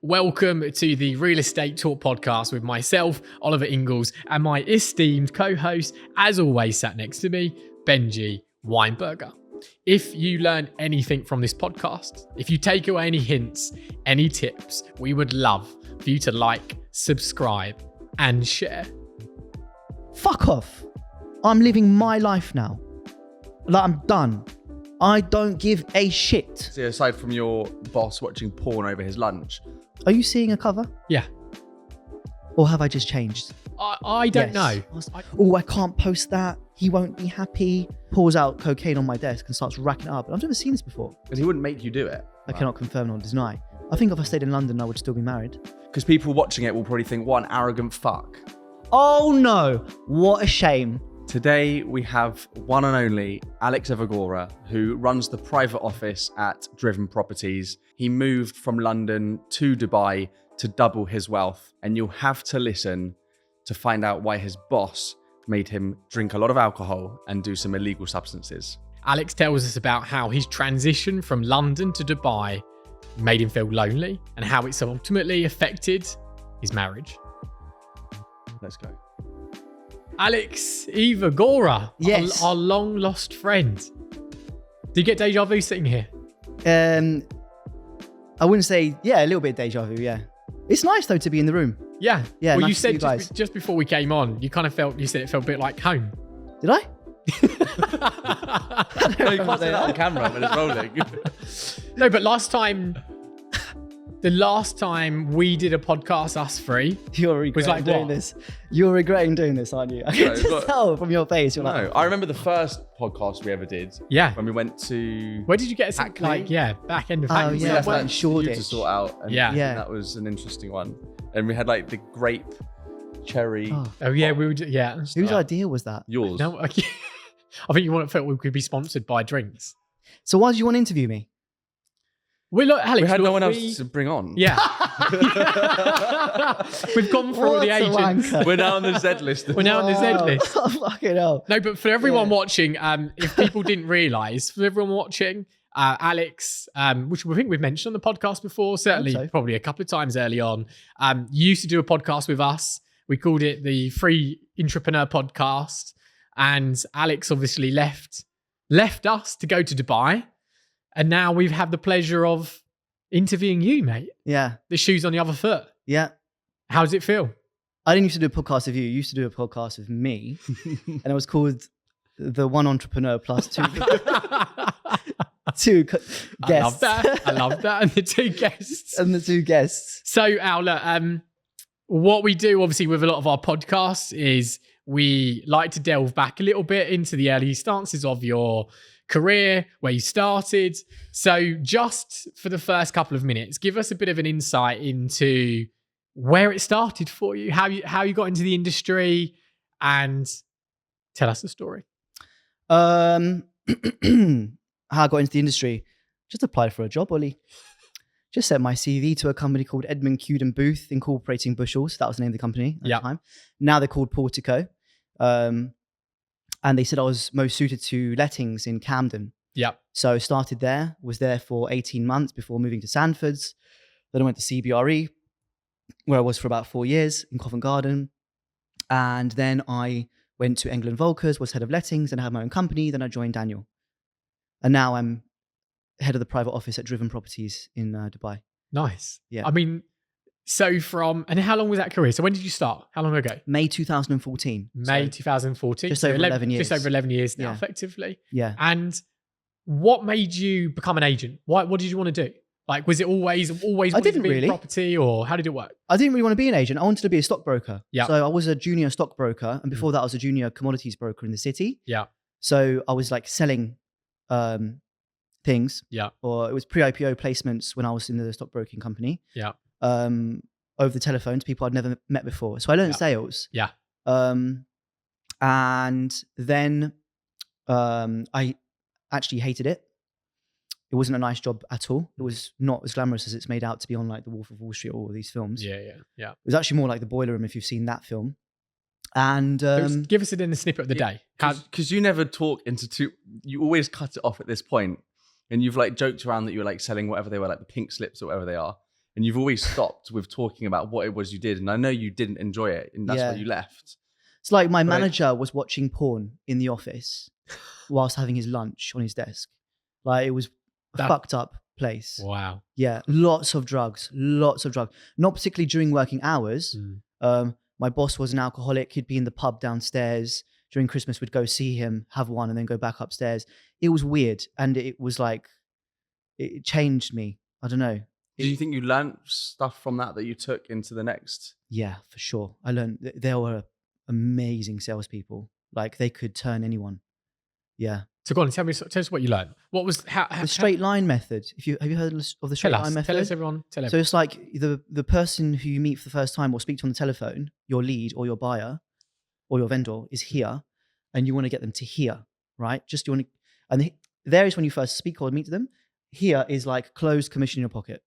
Welcome to the Real Estate Talk podcast with myself, Oliver Ingalls, and my esteemed co-host, as always, sat next to me, Benji Weinberger. If you learn anything from this podcast, if you take away any hints, any tips, we would love for you to like, subscribe, and share. Fuck off. I'm living my life now. Like, I'm done. I don't give a shit. So aside from your boss watching porn over his lunch. Are you seeing a cover? Yeah. Or have I just changed? I don't know. Oh, I can't post that. He won't be happy. Pulls out cocaine on my desk and starts racking it up. I've never seen this before. Because he wouldn't make you do it. I cannot confirm nor deny. I think if I stayed in London, I would still be married. Because people watching it will probably think, what an arrogant fuck. Oh no, what a shame. Today we have one and only Alex Evagora, who runs the private office at Driven Properties. He moved from London to Dubai to double his wealth, and you'll have to listen to find out why his boss made him drink a lot of alcohol and do some illegal substances. Alex tells us about how his transition from London to Dubai made him feel lonely and how it's ultimately affected his marriage. Let's go. Alex Evagora, Yes. our long lost friend. Do you get deja vu sitting here? I wouldn't say, a little bit deja vu, yeah. It's nice though to be in the room. Yeah. Yeah, Well, nice you to see said you guys. just before we came on, you said it felt a bit like home. Did I? No, you can't say that on camera when it's rolling. No, but the last time we did a podcast, us three, You're regretting like doing what? this. You're regretting doing this, aren't you? I can No, just but- tell from your face. You're No, like, I remember the first podcast we ever did yeah. when we went to... Where did you get us? Hackney? Back end of Oh, Hackney. We yeah, left well, that in for Shoreditch. you to sort out. And Yeah. Yeah. that was an interesting one. And we had like the grape, cherry. oh, We would, yeah. whose idea was that? Yours. No, I think you felt we could be sponsored by drinks. So why did you want to interview me? Alex, We had no one else to bring on. Yeah. We've gone through all the What a agents. wanker. We're now on the Z list. We're now on the Z list. Oh, fucking hell. No, but for everyone Yeah. watching, if people didn't realise, for everyone watching, Alex, which I think we've mentioned on the podcast before, certainly so. probably a couple of times early on, used to do a podcast with us. We called it the Free Entrepreneur Podcast. And Alex obviously left us to go to Dubai. And now we've had the pleasure of interviewing you, mate. Yeah, The shoe's on the other foot. yeah. How does it feel? I didn't used to do a podcast with you. You used to do a podcast with me. And it was called The One Entrepreneur Plus Two, two guests. I love that. I love that. And the two guests. And the two guests. So, Al, what we do obviously with a lot of our podcasts is we like to delve back a little bit into the early stances of your career, where you started. So just for the first couple of minutes, give us a bit of an insight into where it started for you, how you got into the industry, and tell us the story. How I got into the industry. Just applied for a job, Ollie. Just sent my CV to a company called Edmund Cuden Booth Incorporating Bushels. That was the name of the company at the time. Now they're called Portico. And they said I was most suited to lettings in Camden. Yep. So I started there, was there for 18 months before moving to Sandford's. Then I went to CBRE, where I was for about 4 years in Covent Garden. And then I went to England Volkers, was head of lettings, and I had my own company. Then I joined Daniel. And now I'm head of the private office at Driven Properties in Dubai. Nice. Yeah. I mean, and how long was that career? So when did you start? How long ago? May 2014. May So, 2014. just So over 11 years. Just over 11 years now, Yeah. effectively. yeah. And what made you become an agent? What did you want to do? Like, was it always wanted didn't to be in really. property, or how did it work? I didn't really want to be an agent. I wanted to be a stockbroker. Yeah. So I was a junior stockbroker. And before that, I was a junior commodities broker in the city. Yeah. So I was like selling things. Yeah. Or it was pre-IPO placements when I was in the stockbroking company. Yeah. Over the telephone to people I'd never met before. So I learned sales. Yeah. And then I actually hated it. It wasn't a nice job at all. It was not as glamorous as it's made out to be on like The Wolf of Wall Street or all these films. Yeah. It was actually more like The Boiler Room if you've seen that film. And Give us a snippet of the day. Because you never talk into you always cut it off at this point, and you've like joked around that you were like selling whatever they were, like the pink slips or whatever they are, and you've always stopped with talking about what it was you did. And I know you didn't enjoy it, and that's why you left. It's like my manager was watching porn in the office whilst having his lunch on his desk. Like, it was a fucked up place. Wow. Yeah, lots of drugs. Not particularly during working hours. My boss was an alcoholic. He'd be in the pub downstairs. During Christmas, we'd go see him, have one, and then go back upstairs. It was weird. And it was like, it changed me. I don't know. Do you think you learned stuff from that you took into the next? Yeah, for sure. I learned there were amazing salespeople. Like, they could turn anyone. Yeah. So go on, tell us what you learned. What was the straight line method? Have you heard of the straight line method? Tell us, everyone. So it's like the person who you meet for the first time or speak to on the telephone, your lead or your buyer or your vendor is here, and you want to get them to here, right? Just you want to, and there is when you first speak or meet them. Here is like closed commission in your pocket.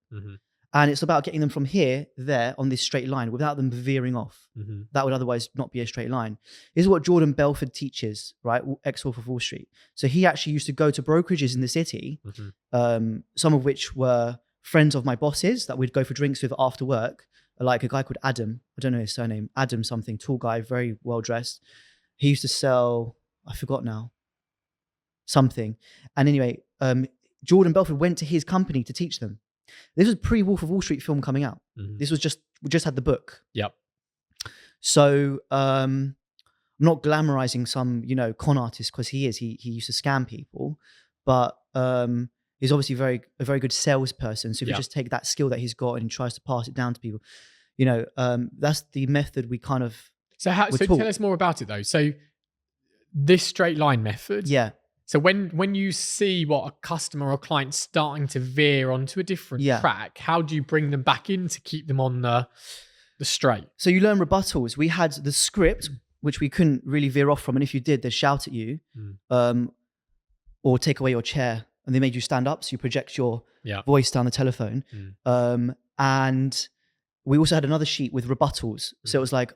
And it's about getting them from here, there, on this straight line without them veering off. That would otherwise not be a straight line. This is what Jordan Belford teaches, right? Ex-Wolf of Wall Street. So he actually used to go to brokerages in the city, some of which were friends of my bosses that we'd go for drinks with after work, like a guy called Adam. I don't know his surname. Adam something, tall guy, very well-dressed. He used to sell, I forgot now, something. And anyway, Jordan Belford went to his company to teach them. This was pre-Wolf of Wall Street film coming out. This was we just had the book. Yep. So I'm not glamorizing some, con artist, because he used to scam people, but he's obviously a very good salesperson. So if you just take that skill that he's got and he tries to pass it down to people, that's the method we kind of. So tell us more about it though. So this straight line method. Yeah. So when you see what a customer or client starting to veer onto a different track, how do you bring them back in to keep them on the straight? So you learn rebuttals. We had the script, which we couldn't really veer off from. And if you did, they'd shout at you or take away your chair. And they made you stand up. So you project your voice down the telephone. And we also had another sheet with rebuttals. So it was like,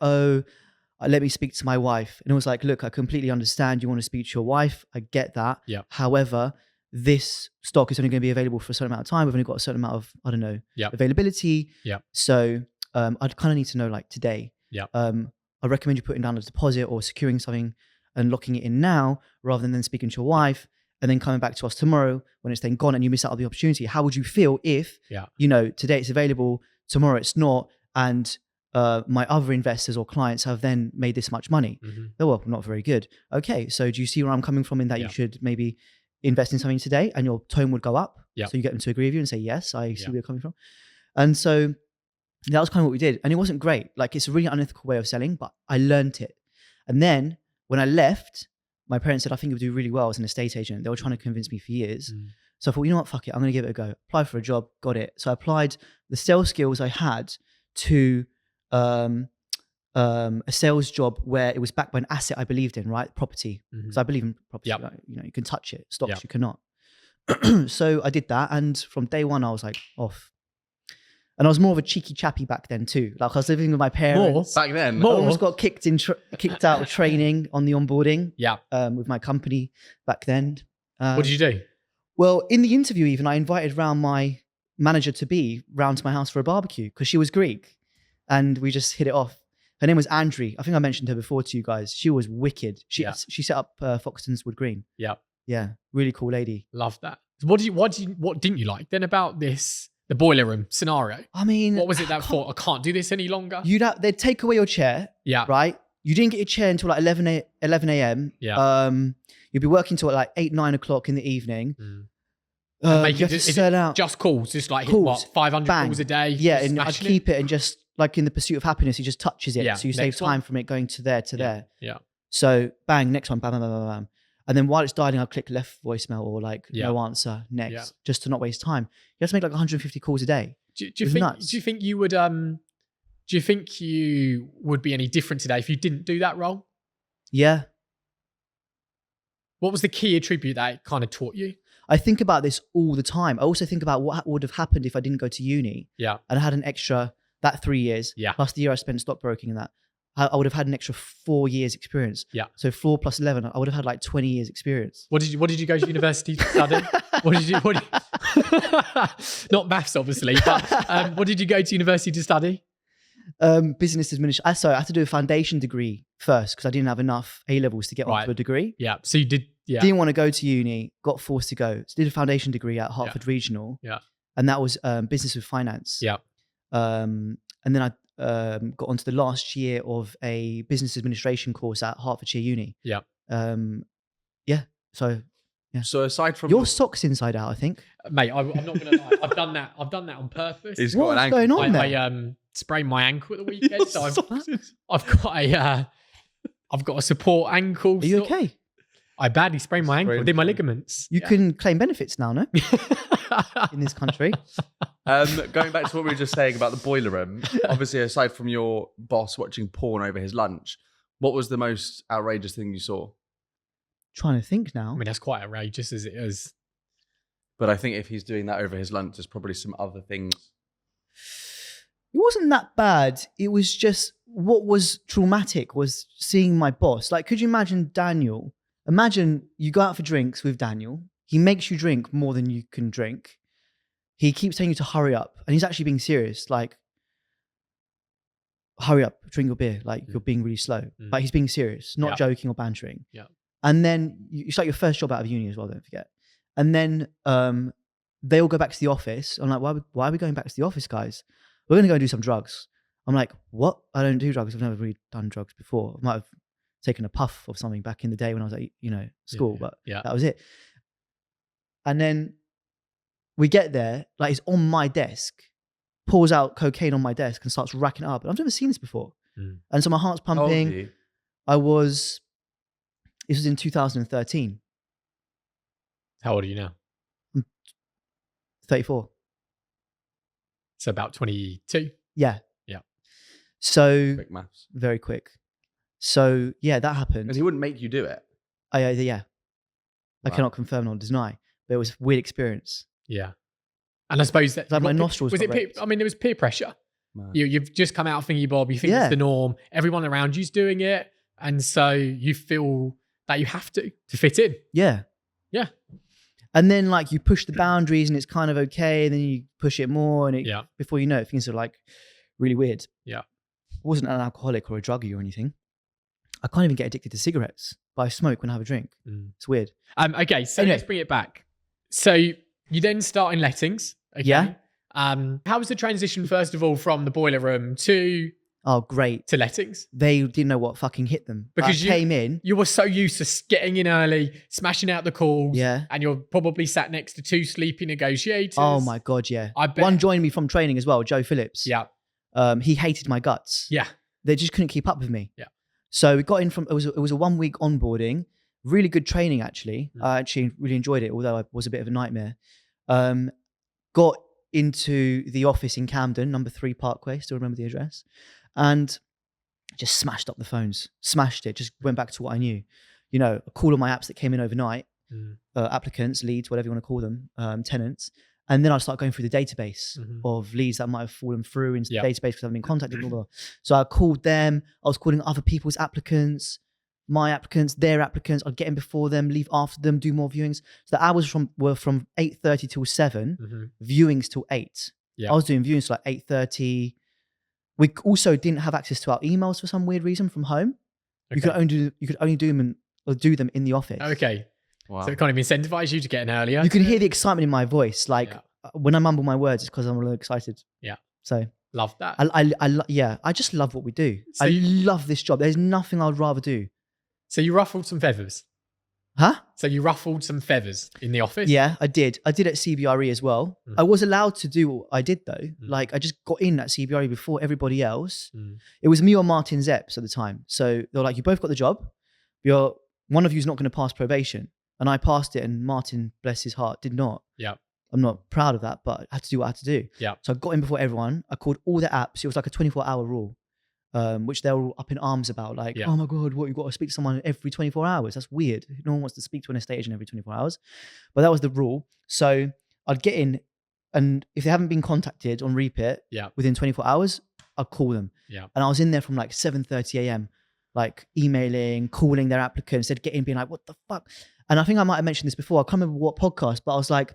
let me speak to my wife. And it was like, look, I completely understand you want to speak to your wife. I get that. Yeah. However, this stock is only going to be available for a certain amount of time. We've only got a certain amount of, availability. Yeah. So I'd kind of need to know like today. Yeah. I recommend you putting down a deposit or securing something and locking it in now rather than then speaking to your wife and then coming back to us tomorrow when it's then gone and you miss out on the opportunity. How would you feel if, today it's available, tomorrow it's not, and my other investors or clients have then made this much money? Oh, well, not very good. Okay, so do you see where I'm coming from in that you should maybe invest in something today, and your tone would go up? So you get them to agree with you and say, yes, I see where you're coming from. And so that was kind of what we did. And it wasn't great. Like, it's a really unethical way of selling, but I learned it. And then when I left, my parents said, I think you would do really well as an estate agent. They were trying to convince me for years. So I thought, you know what, fuck it, I'm going to give it a go. Applied for a job, got it. So I applied the sales skills I had to a sales job where it was backed by an asset I believed in, right? Property. Because I believe in property. Like, you can touch it. Stocks you cannot. So I did that, and from day one I was like off. And I was more of a cheeky chappy back then too. Like, I was living with my parents. Back then. I almost got kicked out of training on the onboarding. Yeah. With my company back then. What did you do? Well, in the interview even, I invited round my manager to be round to my house for a barbecue because she was Greek. And we just hit it off. Her name was Andri. I think I mentioned her before to you guys. She was wicked. She set up Foxton's Wood Green. Yeah. Yeah. Really cool lady. Love that. What didn't you like then about this, the boiler room scenario? I mean, what was it that thought, I can't do this any longer? They'd take away your chair. Yeah. Right? You didn't get your chair until like 11 a.m. Yeah. You'd be working till like 8, 9 o'clock in the evening. You have to sell out. Just calls, just like calls, 500 calls a day. Yeah, and I'd keep it and just like in the pursuit of happiness, he just touches it. So you save time from it going to there to there. Yeah. So bang, next one, bam, bam, bam, bam, bam. And then while it's dialing, I'll click left voicemail or like no answer, next, just to not waste time. You have to make like 150 calls a day. Do you think you would be any different today if you didn't do that role? Yeah. What was the key attribute that it kind of taught you? I think about this all the time. I also think about what would have happened if I didn't go to uni. Yeah. And I had an extra, that 3 years. Yeah. Plus the year I spent stockbroking and that. I would have had an extra 4 years experience. Yeah. So 4 plus 11, I would have had like 20 years experience. What did you go to university to study? What did Not maths, obviously. But what did you go to university to study? Business administration. Sorry, I had to do a foundation degree first because I didn't have enough A levels to get Right. onto a degree. Yeah. So you did. Yeah. Didn't want to go to uni, got forced to go. So did a foundation degree at Hartford Regional. Yeah. And that was business with finance. Yeah. And then I got onto the last year of a business administration course at Hertfordshire Uni. Yeah. Yeah. So yeah. So aside from Your sock's inside out, I think. Mate, I'm not gonna lie. I've done that on purpose. He's got What's an ankle. going on there? I sprained my ankle at the weekend, so Socks. I've got a support ankle. Are you okay? I badly sprained my ankle. I did my ligaments. You can claim benefits now, no? In this country. Going back to what we were just saying about the boiler room, obviously, aside from your boss watching porn over his lunch, what was the most outrageous thing you saw? Trying to think I now. mean, that's quite outrageous as it is. But I think if he's doing that over his lunch, there's probably some other things. It wasn't that bad. It was just what was traumatic was seeing my boss. Like, could you imagine Daniel? Imagine you go out for drinks with Daniel. He makes you drink more than you can drink. He keeps telling you to hurry up. And he's actually being serious. Like, hurry up, drink your beer. Like, you're being really slow. But he's being serious, not joking or bantering. Yeah. And then it's like your first job out of uni as well, don't forget. And then they all go back to the office. I'm like, why are we going back to the office, guys? We're going to go and do some drugs. I'm like, what? I don't do drugs. I've never really done drugs before. I might have taken a puff of something back in the day when I was at, school, but that was it. And then we get there, like it's on my desk, pours out cocaine on my desk and starts racking it up. And I've never seen this before. And so my heart's pumping. This was in 2013. How old are you now? 34. So about 22. Yeah. Yeah. So Quick maths. very quick. So yeah, that happened. Because he wouldn't make you do it. I Wow. cannot confirm nor deny, but it was a weird experience. Yeah. And I suppose that Like my nostrils. was got it peer, raped. I mean, it was peer pressure. Man. You've just come out of Thingy Bob, you think Yeah. it's the norm, everyone around you's doing it, and so you feel that you have to fit in. Yeah. Yeah. And then like you push the boundaries and it's kind of okay, and then you push it more, and before you know it, things are like really weird. Yeah. I wasn't an alcoholic or a druggie or anything. I can't even get addicted to cigarettes, but I smoke when I have a drink. It's weird. Okay, so Anyway. let's bring it back. So you then start in lettings. Okay? Yeah. How was the transition, first of all, from the boiler room to Oh, great. lettings? They didn't know what fucking hit them. Because I came in. You were so used to getting in early, smashing out the calls. Yeah. And you're probably sat next to two sleepy negotiators. Oh my God, yeah. I bet. One joined me from training as well, Joe Phillips. Yeah. He hated my guts. Yeah. They just couldn't keep up with me. Yeah. So we got in from, it was a 1 week onboarding, really good training actually. I actually really enjoyed it, although it was a bit of a nightmare. Got into the office in Camden, number 3 Parkway, still remember the address, and just smashed up the phones, smashed it, just went back to what I knew. I called all my apps that came in overnight, applicants, leads, whatever you want to call them, tenants. And then I started going through the database of leads that might have fallen through into the database because I've been contacted. Blah, blah, blah. So I called them. I was calling other people's applicants, my applicants, their applicants. I'd get in before them, leave after them, do more viewings. So the hours were from 8:30 till 7, viewings till 8. Yeah. I was doing viewings till like 8:30. We also didn't have access to our emails for some weird reason from home. Okay. You could only do them in the office. Okay. Wow. So it kind of incentivise you to get in earlier. You can hear the excitement in my voice. Like when I mumble my words, it's because I'm really excited. Yeah. So Love that. I just love what we do. So I love this job. There's nothing I'd rather do. So you ruffled some feathers. Huh? So you ruffled some feathers in the office? Yeah, I did. I did at CBRE as well. I was allowed to do what I did though. Like I just got in at CBRE before everybody else. It was me or Martin Zepps at the time. So they were like, you both got the job. One of you is not going to pass probation. And I passed it, and Martin, bless his heart, did not. Yeah. I'm not proud of that, but I had to do what I had to do. Yeah. So I got in before everyone. I called all the apps. It was like a 24-hour rule, which they were all up in arms about. Like, oh my God, what, you've got to speak to someone every 24 hours. That's weird. No one wants to speak to an estate agent every 24 hours. But that was the rule. So I'd get in, and if they haven't been contacted on repeat within 24 hours, I'd call them. Yeah. And I was in there from like 7:30 a.m., like emailing, calling their applicants. They'd get in being like, what the fuck? And I think I might have mentioned this before. I can't remember what podcast, but I was like,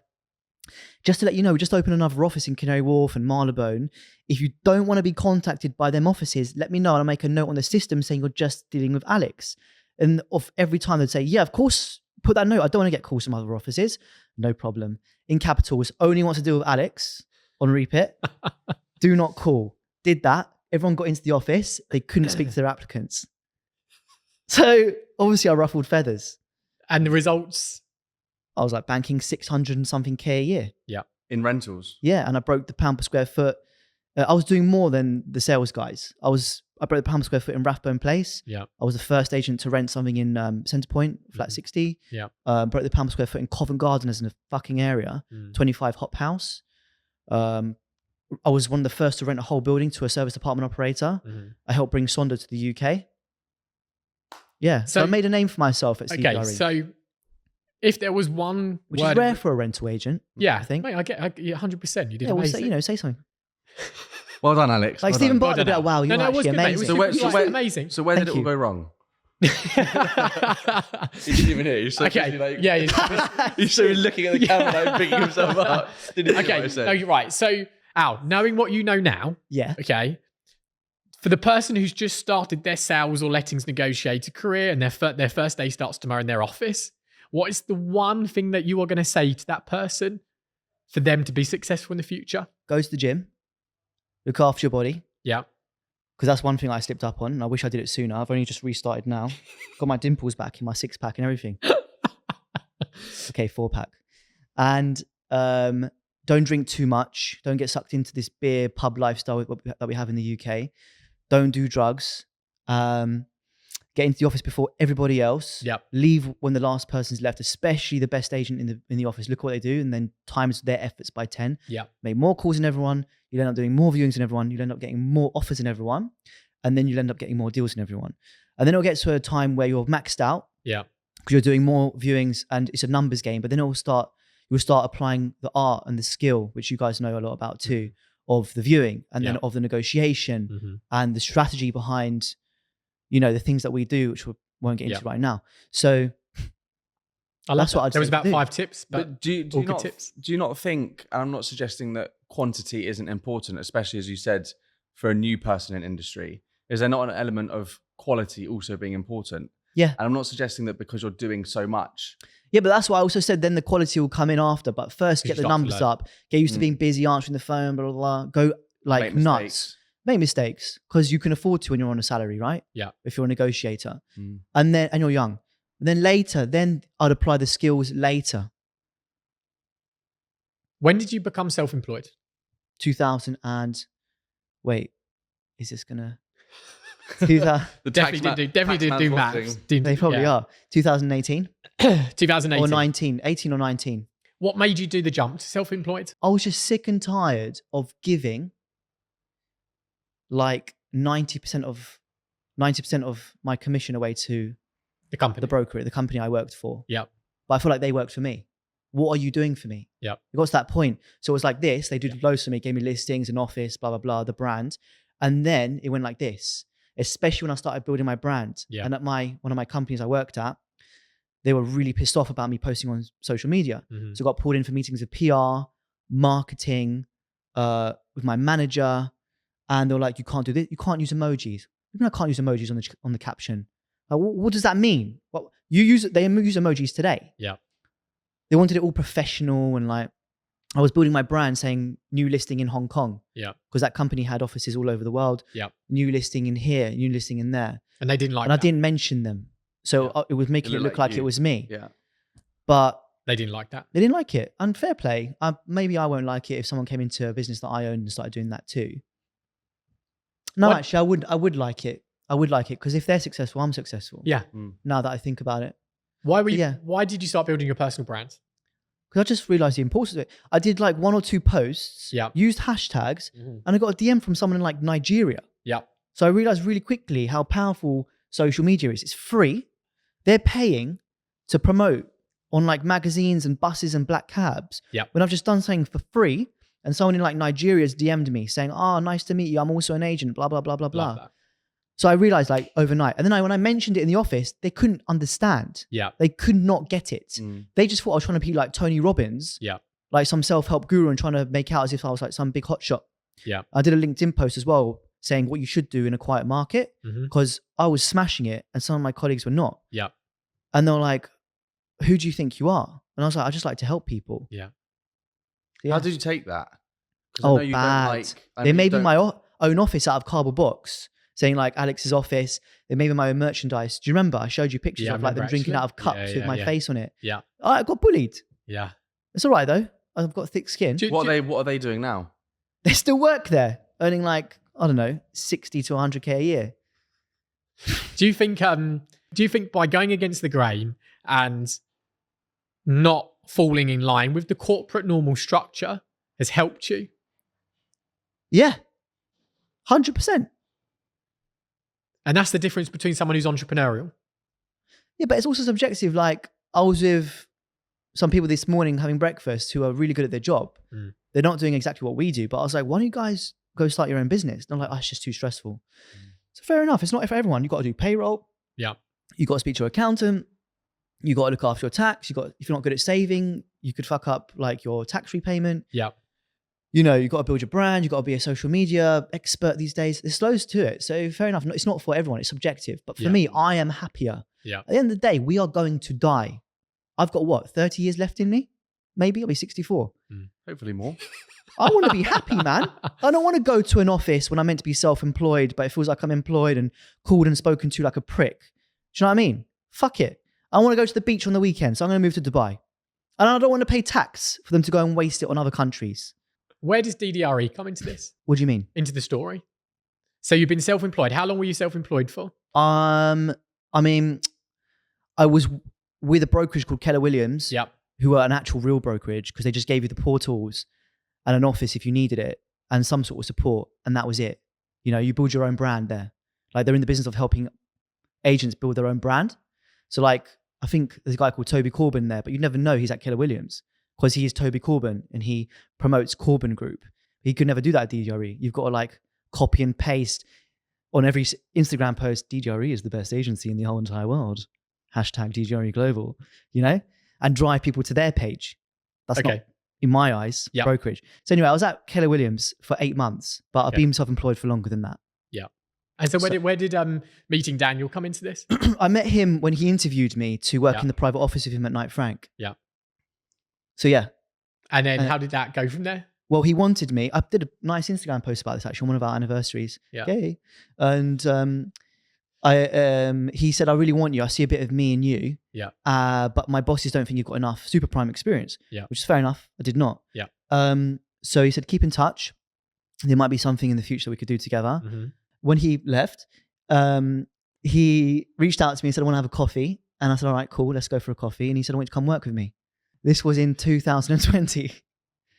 Just to let you know, we just opened another office in Canary Wharf and Marylebone. If you don't want to be contacted by them offices, let me know and I'll make a note on the system saying you're just dealing with Alex. And every time they'd say, yeah, of course, put that note. I don't want to get calls from other offices. No problem. In capitals, only wants to deal with Alex on repeat. Do not call. Did that. Everyone got into the office. They couldn't speak to their applicants. So obviously I ruffled feathers. And the results? I was like banking 600 and something K a year. Yeah. In rentals. Yeah. And I broke the pound per square foot. I was doing more than the sales guys. I broke the pound per square foot in Rathbone Place. Yeah. I was the first agent to rent something in Centre Point, flat 60. Yeah. Broke the pound per square foot in Covent Garden as in a fucking area. 25 Hop House. I was one of the first to rent a whole building to a service department operator. I helped bring Sonder to the UK. Yeah. So I made a name for myself at DDRE. Okay. So if there was one which word is rare for a rental agent. Yeah. I think. Mate, I get 100%. You did Yeah, well, amazing. say something. Well done, Alex. Like well Stephen done. Bartlett, a bit like, wow, you're it was actually good, mate. amazing. It was amazing. So where did Thank it all you. go wrong? You didn't even hear. You're so Okay. busy, like, Yeah. he's so looking at the camera, like picking himself up. Didn't hear what I Okay. said. No, you're right. So, Al, knowing what you know now, Yeah. okay, for the person who's just started their sales or lettings negotiator career and their first day starts tomorrow in their office, what is the one thing that you are going to say to that person for them to be successful in the future? Go to the gym. Look after your body. Yeah. Because that's one thing I slipped up on. And I wish I did it sooner. I've only just restarted now. Got my dimples back in my 6-pack and everything. Okay, 4-pack. And don't drink too much. Don't get sucked into this beer pub lifestyle that we have in the UK. Don't do drugs. Get into the office before everybody else. Yep. Leave when the last person's left, especially the best agent in the office. Look what they do and then times their efforts by 10. Yeah. Make more calls than everyone. You'll end up doing more viewings than everyone. You'll end up getting more offers than everyone. And then you'll end up getting more deals than everyone. And then it'll get to a time where you're maxed out. Yeah. Because you're doing more viewings and it's a numbers game. But then you'll start applying the art and the skill, which you guys know a lot about too, of the viewing and then of the negotiation and the strategy behind, the things that we do, which we won't get into right now. So that's what I'd say. There was about to do. 5 tips, But do you not think, and I'm not suggesting that quantity isn't important, especially as you said, for a new person in industry, is there not an element of quality also being important? Yeah. And I'm not suggesting that because you're doing so much. Yeah, but that's why I also said then the quality will come in after. But first, get the numbers up. Get used to being busy, answering the phone, blah, blah, blah. Go like nuts. Make mistakes because you can afford to when you're on a salary, right? Yeah. If you're a negotiator. And you're young. And then later, I'd apply the skills later. When did you become self-employed? 2000 and... Wait, is this going to... Definitely did do maths. They probably are. 2018? 2018. Or 19. 18 or 19. What made you do the jump to self-employed? I was just sick and tired of giving like 90% of my commission away to the company, the broker, the company I worked for. Yeah. But I feel like they worked for me. What are you doing for me? Yeah. It got to that point. So it was like this. They did loads for me, gave me listings, an office, blah, blah, blah, the brand. And then it went like this, especially when I started building my brand. Yeah. And at one of my companies I worked at, they were really pissed off about me posting on social media. So I got pulled in for meetings with PR, marketing, with my manager. And they were like, you can't do this. You can't use emojis. Even I can't use emojis on the caption. Like, what does that mean? Well, they use emojis today. Yeah. They wanted it all professional and like, I was building my brand saying new listing in Hong Kong. Yeah. Because that company had offices all over the world. Yeah. New listing in here, new listing in there. And they didn't like that. And I didn't mention them. So it was making it look like it was me. Yeah. But they didn't like that. They didn't like it. And fair play. Maybe I won't like it if someone came into a business that I owned and started doing that too. No, actually, I would like it. I would like it because if they're successful, I'm successful. Yeah. Now that I think about it. Why did you start building your personal brand? Because I just realized the importance of it. I did like 1 or 2 posts, used hashtags, and I got a DM from someone in like Nigeria. Yeah. So I realized really quickly how powerful social media is. It's free. They're paying to promote on like magazines and buses and black cabs. Yeah. When I've just done something for free and someone in like Nigeria's DM'd me saying, nice to meet you. I'm also an agent, blah, blah, blah, blah, blah. So I realized like overnight. And then when I mentioned it in the office, they couldn't understand. Yeah. They could not get it. They just thought I was trying to be like Tony Robbins. Yeah. like some self-help guru and trying to make out as if I was like some big hotshot. Yeah. I did a LinkedIn post as well saying what you should do in a quiet market because I was smashing it and some of my colleagues were not. Yeah. And they were like, who do you think you are? And I was like, I just like to help people. Yeah. How did you take that? 'Cause Oh, I know you bad. don't like. I know They you made me don't- my own office out of cardboard box, saying like Alex's office. They made me my own merchandise. Do you remember? I showed you pictures Yeah, I of like them remember, drinking actually. out of cups with my face on it. Yeah. I got bullied. Yeah. It's all right though. I've got thick skin. What are they doing now? They still work there, earning like, I don't know, 60 to 100K a year. Do you think by going against the grain and not falling in line with the corporate normal structure has helped you? Yeah. 100%. And that's the difference between someone who's entrepreneurial. Yeah, but it's also subjective. Like I was with some people this morning having breakfast who are really good at their job. They're not doing exactly what we do, but I was like, why don't you guys go start your own business? And I'm like, oh, it's just too stressful. So fair enough. It's not for everyone. You've got to do payroll. Yeah. You got to speak to your accountant. You got to look after your tax. If you're not good at saving, you could fuck up like your tax repayment. Yeah. You know, you got to build your brand. You got to be a social media expert these days. There's loads to it. So fair enough. It's not for everyone. It's subjective. But for me, I am happier. Yeah. At the end of the day, we are going to die. I've got what, 30 years left in me? Maybe I'll be 64. Hopefully more. I want to be happy, man. I don't want to go to an office when I'm meant to be self-employed, but it feels like I'm employed and called and spoken to like a prick. Do you know what I mean? Fuck it. I want to go to the beach on the weekend, so I'm going to move to Dubai. And I don't want to pay tax for them to go and waste it on other countries. Where does DDRE come into this? What do you mean? Into the story? So you've been self-employed. How long were you self-employed for? I mean, I was with a brokerage called Keller Williams, Yep. who are an actual real brokerage because they just gave you the portals and an office if you needed it and some sort of support. And that was it. You know, you build your own brand there. Like they're in the business of helping agents build their own brand. So like, I think there's a guy called Toby Corbin there, but you never know he's at Keller Williams because he is Toby Corbin and he promotes Corbin Group. He could never do that at DDRE. You've got to like copy and paste on every Instagram post. DDRE is the best agency in the whole entire world. Hashtag DDRE Global, you know, and drive people to their page. That's not, in my eyes, brokerage. So anyway, I was at Keller Williams for 8 months, but I've been self-employed for longer than that. Yeah. And so where did meeting Daniel come into this? I met him when he interviewed me to work in the private office with him at Knight Frank. Yeah. So yeah. And then how did that go from there? Well, he wanted me. I did a nice Instagram post about this actually on one of our anniversaries. Yeah. Okay. And he said, I really want you. I see a bit of me in you. Yeah. But my bosses don't think you've got enough super prime experience. Yeah. Which is fair enough. I did not. Yeah. So he said, keep in touch. There might be something in the future we could do together. Mm-hmm. When he left, he reached out to me and said, I want to have a coffee. And I said, all right, cool. Let's go for a coffee. And he said, I want you to come work with me. This was in 2020.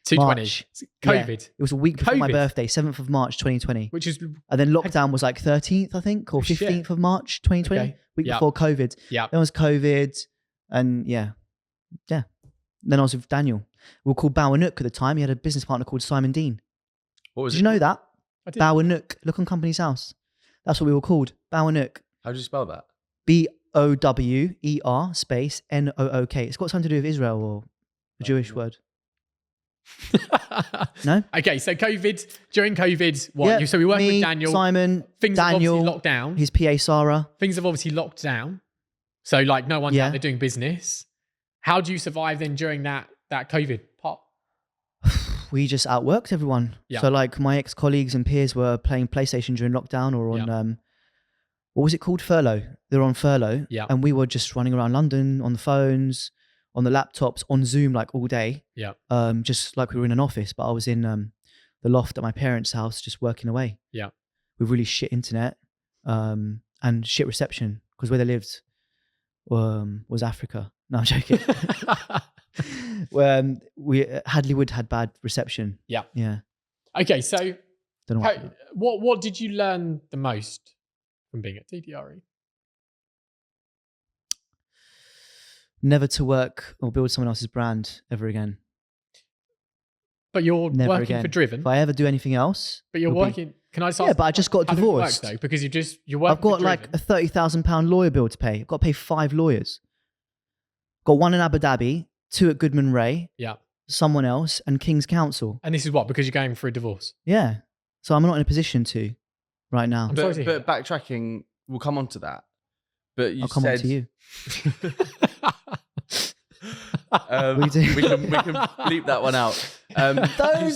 220. COVID. Yeah. It was a week before my birthday, 7th of March, 2020. Which is... And then lockdown was like 13th, I think, or 15th of March, 2020. Week before COVID. Yeah. Then was COVID. And yeah. Then I was with Daniel. We were called Bauer Nook at the time. He had a business partner called Simon Dean. What was Did you know that? I did. Bauer Nook. Look on Company's House. That's what we were called. Bauer Nook. How do you spell that? BOWER space NOOK. It's got something to do with Israel or a Jewish word. No? Okay, so during COVID, what? Yeah, So we worked me, with Daniel. Simon, Things Daniel, have obviously locked down. his PA Sarah. Things have obviously locked down. So like no one's out there doing business. How do you survive then during that COVID part? We just outworked everyone. Yeah. So like my ex-colleagues and peers were playing PlayStation during lockdown or on, what was it called? Furlough. They were on furlough. Yeah. And we were just running around London on the phones, on the laptops, on Zoom like all day. Yeah. Just like we were in an office, but I was in the loft at my parents' house just working away. Yeah. With really shit internet and shit reception because where they lived was Africa. No, I'm joking. Hadley Wood had bad reception. Yeah. Yeah. Okay, so Don't know what did you learn the most from being at DDRE? Never to work or build someone else's brand ever again. But you're Never working again. for Driven. If I ever do anything else, but you're it'll be- working. Can I ask? Yeah, but I just got how does it work, divorced. though, because you're working. I've got for like Driven. a £30,000 lawyer bill to pay. I've got to pay 5 lawyers. Got one in Abu Dhabi, 2 at Goodman Ray. Yeah. someone else, and King's Counsel. And this is what? Because you're going for a divorce? Yeah. So I'm not in a position to right now. I'm sorry to hear But backtracking, we'll come on to that. But you I'll come on to you. we can bleep that one out. Don't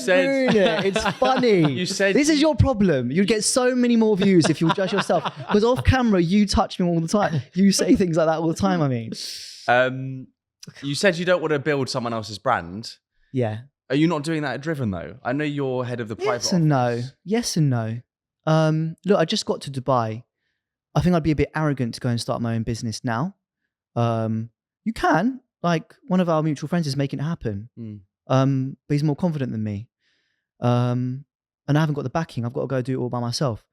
ruin it. It's funny. You said this is your problem. You'd get so many more views if you judge yourself. Because off camera, you touch me all the time. You say things like that all the time. I mean, you said you don't want to build someone else's brand. yeah. Are you not doing that at Driven though? I know you're head of the private Yes and no. office. Yes and no. Look, I just got to Dubai. I think I'd be a bit arrogant to go and start my own business now. You can. Like, one of our mutual friends is making it happen. But he's more confident than me. And I haven't got the backing. I've got to go do it all by myself.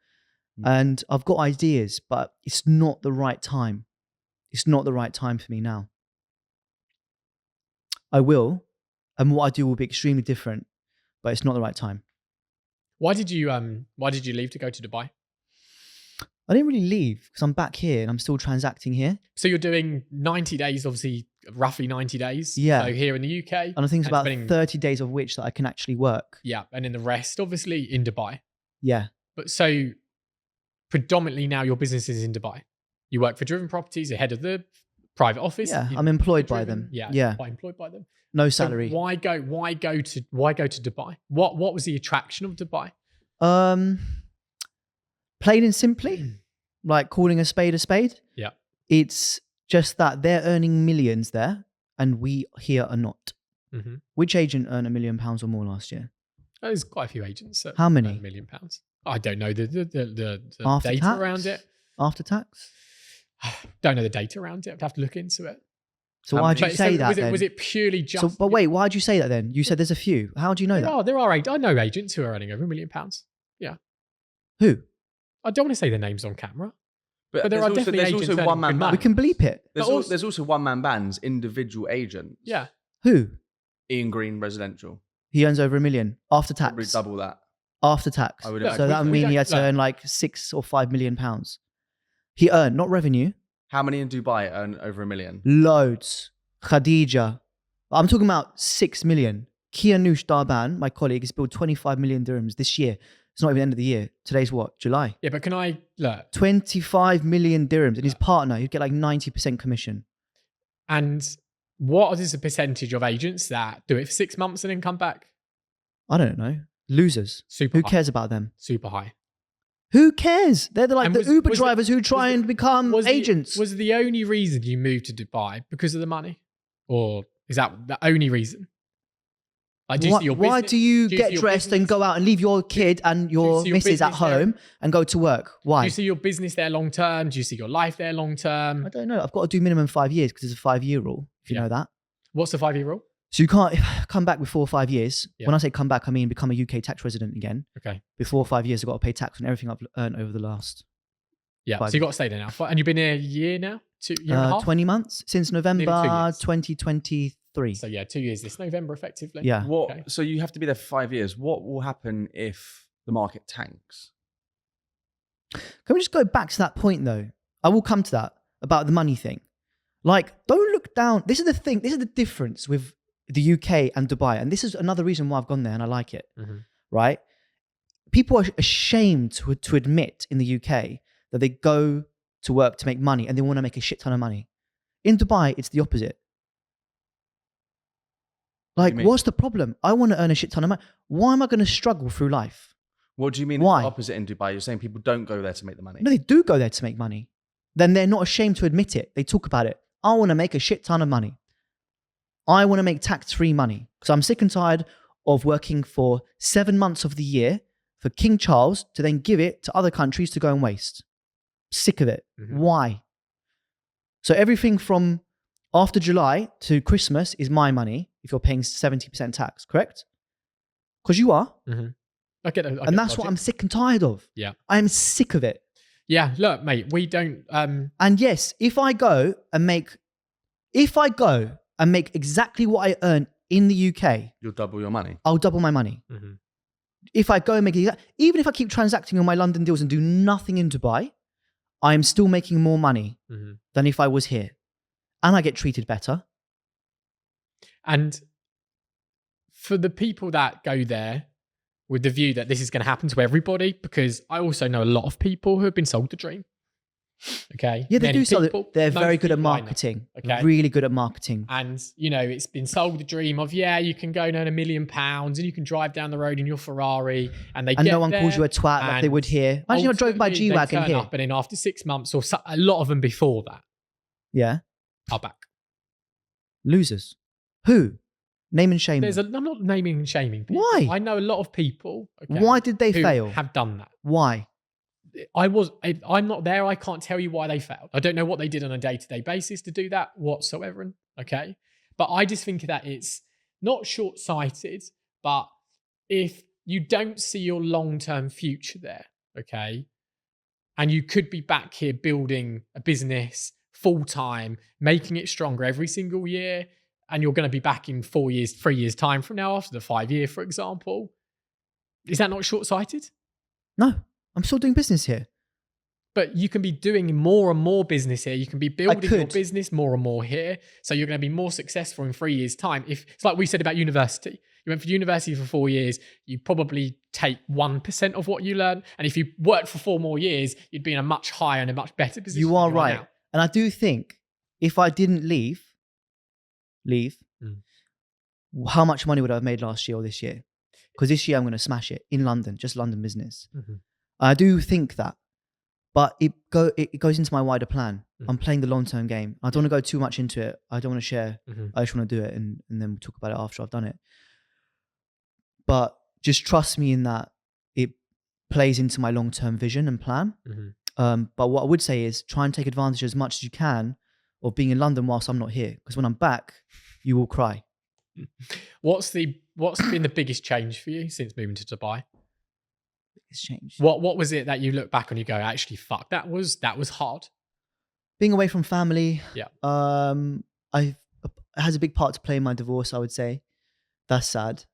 And I've got ideas, but it's not the right time. It's not the right time for me now. I will. And what I do will be extremely different, but it's not the right time. Why did you leave to go to Dubai? I didn't really leave because I'm back here and I'm still transacting here. So you're doing 90 days, obviously, roughly 90 days. Yeah. So here in the UK. And I think it's about spending 30 days of which that I can actually work. Yeah. And then the rest, obviously, in Dubai. Yeah. But so predominantly now your business is in Dubai. You work for Driven Properties, ahead of the private office. Yeah. I'm employed by Driven. them. Yeah. Yeah. Employed by them. No salary. So why go to Dubai? What was the attraction of Dubai? Plain and simply, like calling a spade a spade. Yeah. It's just that they're earning millions there and we here are not. Mm-hmm. Which agent earned £1 million or more last year? There's quite a few agents. That How many? earn £1 million. I don't know the After data tax? around it. After tax? Don't know the data around it. I'd have to look into it. So why'd you say that then? Was it purely just? So, but wait, why'd you say that then? You said there's a few. How do you know that? There are. I know agents who are earning over £1 million. Yeah. Who? I don't want to say their names on camera. But there there's are also, definitely there's agents also earning one man good bands. money. We can bleep it. There's also one man bands, individual agents. Yeah. Who? Ian Green Residential. He earns over £1 million after Probably tax. double that. After tax. I would So imagine. that would mean he had to earn like £6 or £5 million. He earned, not revenue, How many in Dubai earn over $1 million? loads. Khadija. I'm talking about 6 million. Kianush Darban, my colleague, has billed 25 million dirhams this year. It's not even the end of the year. Today's what? July. Yeah, but can I look? 25 million dirhams. And his partner, he'd get like 90% commission. And what is the percentage of agents that do it for 6 months and then come back? I don't know. Losers. Super Who high. cares about them? Super high. Who cares? They're like And the was- Uber was the- drivers who try and become agents. Was the only reason you moved to Dubai because of the money? Or is that the only reason? Like, do you see your Why business- do you see get your dressed and business- go out and leave your kid and your see your missus at business there? home and go to work? Do Why? you see your business there long term? Do you see your life there long term? I don't know. I've got to do minimum 5 years because it's a 5-year rule, if you Yeah. know that. What's the 5-year rule? So you can't come back before 5 years. Yeah. When I say come back, I mean become a UK tax resident again. Okay. Before 5 years, I've got to pay tax on everything I've earned over the last Yeah. 5 So you got to stay there now. And you've been here a year now? 2 year and a half? 20 months since November years. 2023. So yeah, 2 years this November effectively. Yeah. Okay. So you have to be there for 5 years. What will happen if the market tanks? Can we just go back to that point though? I will come to that about the money thing. Like, don't look down. This is the thing. This is the difference with the UK and Dubai. And this is another reason why I've gone there and I like it. Mhm. Right? People are ashamed to admit in the UK that they go to work to make money and they want to make a shit ton of money. In Dubai, it's the opposite. Like, do you mean? what's the problem? I want to earn a shit ton of money. Why am I going to struggle through life? What do you mean Why? it's the opposite in Dubai? You're saying people don't go there to make the money. No, they do go there to make money. Then they're not ashamed to admit it. They talk about it. I want to make a shit ton of money. I want to make tax-free money because I'm sick and tired of working for 7 months of the year for King Charles to then give it to other countries to go and waste. Sick of it. Mhm. Why? So everything from after July to Christmas is my money if you're paying 70% tax, correct? Because you are. I get it. And that's what I'm sick and tired of. Yeah. I am sick of it. Yeah, look, mate, we don't And yes, if I go and make exactly what I earn in the UK, You'll double your money. I'll double my money. Mhm. If I go and make even if I keep transacting on my London deals and do nothing in Dubai, I am still making more money Mhm. than if I was here. And I get treated better. And for the people that go there with the view that this is going to happen to everybody, because I also know a lot of people who have been sold the dream. Okay. Yeah, they Many do sell it. people, They're most very good at people I know. marketing. Okay. Really good at marketing. And, you know, it's been sold the dream of, yeah, you can go and earn £1 million and you can drive down the road in your Ferrari and they And get no one calls you a there twat like they would here. Imagine you're driving by ultimately G-Wagon they turn here. up and then after 6 months or a lot of them before that Yeah. are back. Losers. Who? Name and shame. I'm not naming and shaming people. Why? I know a lot of people. Okay, Why did they who fail? have done that. Why? I'm not there. I can't tell you why they failed. I don't know what they did on a day-to-day basis to do that whatsoever. Okay. But I just think that it's not short-sighted, but if you don't see your long-term future there, okay, and you could be back here building a business full-time, making it stronger every single year, and you're going to be back in 3 years time from now after the 5 year, for example, is that not short-sighted? No, I'm still doing business here. But you can be doing more and more business here. You can be building your could. business more and more here. So you're going to be more successful in 3 years' time. If it's like we said about university, you went for university for 4 years, you probably take 1% of what you learn. And if you worked for 4 more years, you'd be in a much higher and a much better position. You are than right. now. And I do think if I didn't leave, how much money would I have made last year or this year? Because this year I'm going to smash it in London, just London business. Mm-hmm. I do think that, but it goes into my wider plan. Mm-hmm. I'm playing the long-term game. I don't want to go too much into it. I don't want to share. Mm-hmm. I just want to do it and then we'll talk about it after I've done it. But just trust me in that it plays into my long-term vision and plan. Mm-hmm. But what I would say is try and take advantage as much as you can of being in London whilst I'm not here. Because when I'm back, you will cry. What's been the biggest change for you since moving to Dubai? It's changed. What was it that you look back and you go, actually, fuck, that was hard? Being away from family. Yeah. It has a big part to play in my divorce, I would say. That's sad.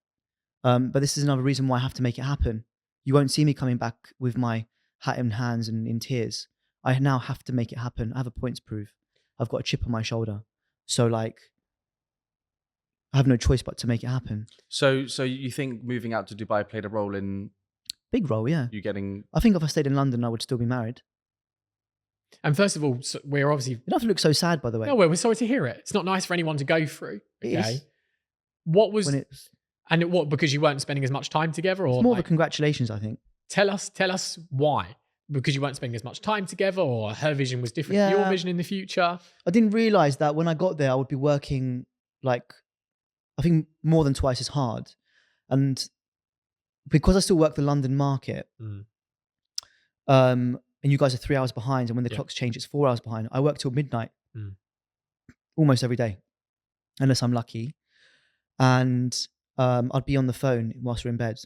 But this is another reason why I have to make it happen. You won't see me coming back with my hat in hands and in tears. I now have to make it happen. I have a point to prove. I've got a chip on my shoulder. So like, I have no choice but to make it happen. So you think moving out to Dubai played a role in Big role, yeah. you getting? I think if I stayed in London, I would still be married. And first of all, we're obviously... You don't have to look so sad, by the way. No, we're sorry to hear it. It's not nice for anyone to go through. It Okay. is. What was... When it's because you weren't spending as much time together? Or more of a like, congratulations, I think. tell us why. Because you weren't spending as much time together, or her vision was different to your Yeah. vision in the future? I didn't realize that when I got there, I would be working like, I think more than twice as hard. And because I still work the London market, and you guys are 3 hours behind, and when the clocks change, it's 4 hours behind. I work till midnight almost every day, unless I'm lucky. And I'd be on the phone whilst we're in bed,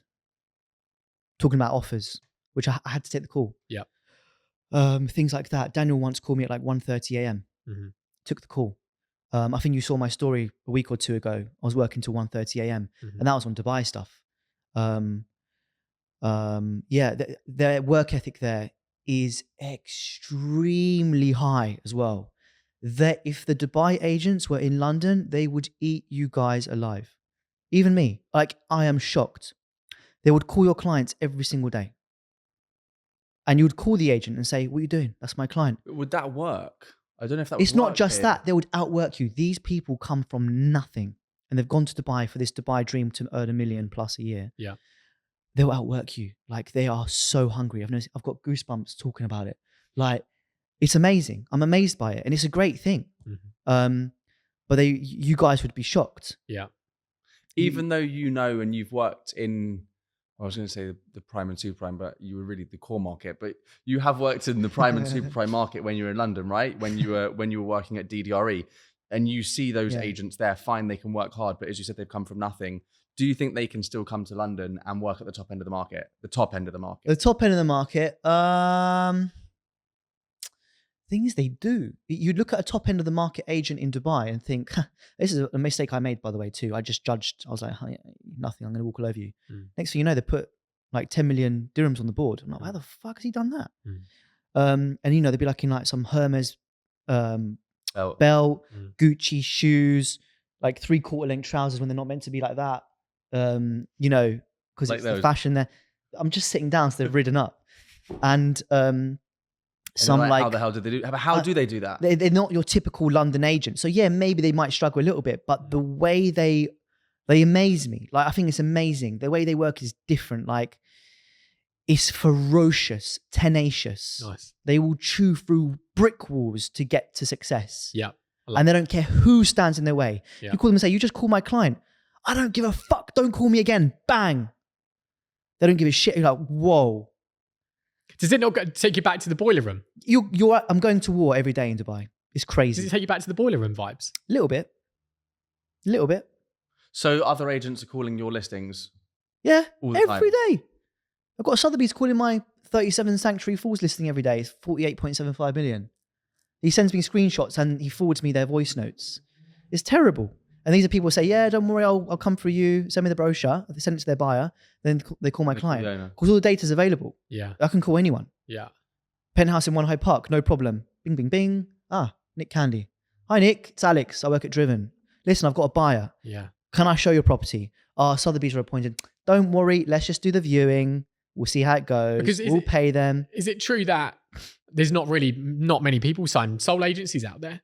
talking about offers, which I had to take the call. Yeah. Things like that. Daniel once called me at like 1:30 a.m. Took the call. I think you saw my story a week or two ago. I was working till 1:30 a.m. and that was on Dubai stuff. Their work ethic there is extremely high as well. That if the Dubai agents were in London, they would eat you guys alive. Even me. Like, I am shocked. They would call your clients every single day. And you would call the agent and say, what are you doing? That's my client. Would that work? I don't know if that would It's not work just here. that. They would outwork you. These people come from nothing. And they've gone to Dubai for this Dubai dream to earn $1 million plus a year. Yeah. They'll outwork you. Like, they are so hungry. I've got goosebumps talking about it. Like, it's amazing. I'm amazed by it. And it's a great thing. But you guys would be shocked. Yeah. Even though you know and you've worked in, I was going to say the prime and super prime, but you were really the core market. But you have worked in the prime and super prime market when you were in London, right? When you were working at DDRE, and you see those agents there. Fine, they can work hard, but as you said, they've come from nothing. Do you think they can still come to London and work at the top end of the market? The top end of the market. The top end of the market. Thing is, they do. You look at a top end of the market agent in Dubai and think, this is a mistake I made, by the way, too. I just judged. I was like, nothing. I'm going to walk all over you. Next thing you know, they put like 10 million dirhams on the board. I'm like, how the fuck has he done that? And you know, they'd be like in like some Hermes belt, Gucci shoes, like 3/4 length trousers when they're not meant to be like that. you know, because Like it's the those. fashion there. I'm just sitting down, so they've ridden up. And And some you're like, how the hell did they do? How do they do that? they're not your typical London agent. So yeah, maybe they might struggle a little bit, but the way they amaze me. Like, I think it's amazing. The way they work is different. Like, it's ferocious, tenacious. Nice. They will chew through brick walls to get to success. Yeah. And they don't care who stands in their way. Yeah. You call them and say, you just call my client. I don't give a fuck. Don't call me again. Bang. They don't give a shit. You're like, whoa. Does it not take you back to the boiler room? I'm going to war every day in Dubai. It's crazy. Does it take you back to the boiler room vibes? A little bit. So other agents are calling your listings. Yeah. All the Every time. day. I've got Sotheby's calling my 37 Sanctuary Falls listing every day. It's 48.75 million. He sends me screenshots and he forwards me their voice notes. It's terrible. And these are people who say, yeah, don't worry, I'll come for you. Send me the brochure. They send it to their buyer. Then they call my client. Because all the data's available. Yeah. I can call anyone. Yeah. Penthouse in One Hyde Park, no problem. Bing, bing, bing. Nick Candy. Hi, Nick. It's Alex. I work at Driven. Listen, I've got a buyer. Yeah. Can I show your property? Sotheby's are appointed. Don't worry. Let's just do the viewing. We'll see how it goes. Because we'll pay them. Is it true that there's not many people sign sole agencies out there?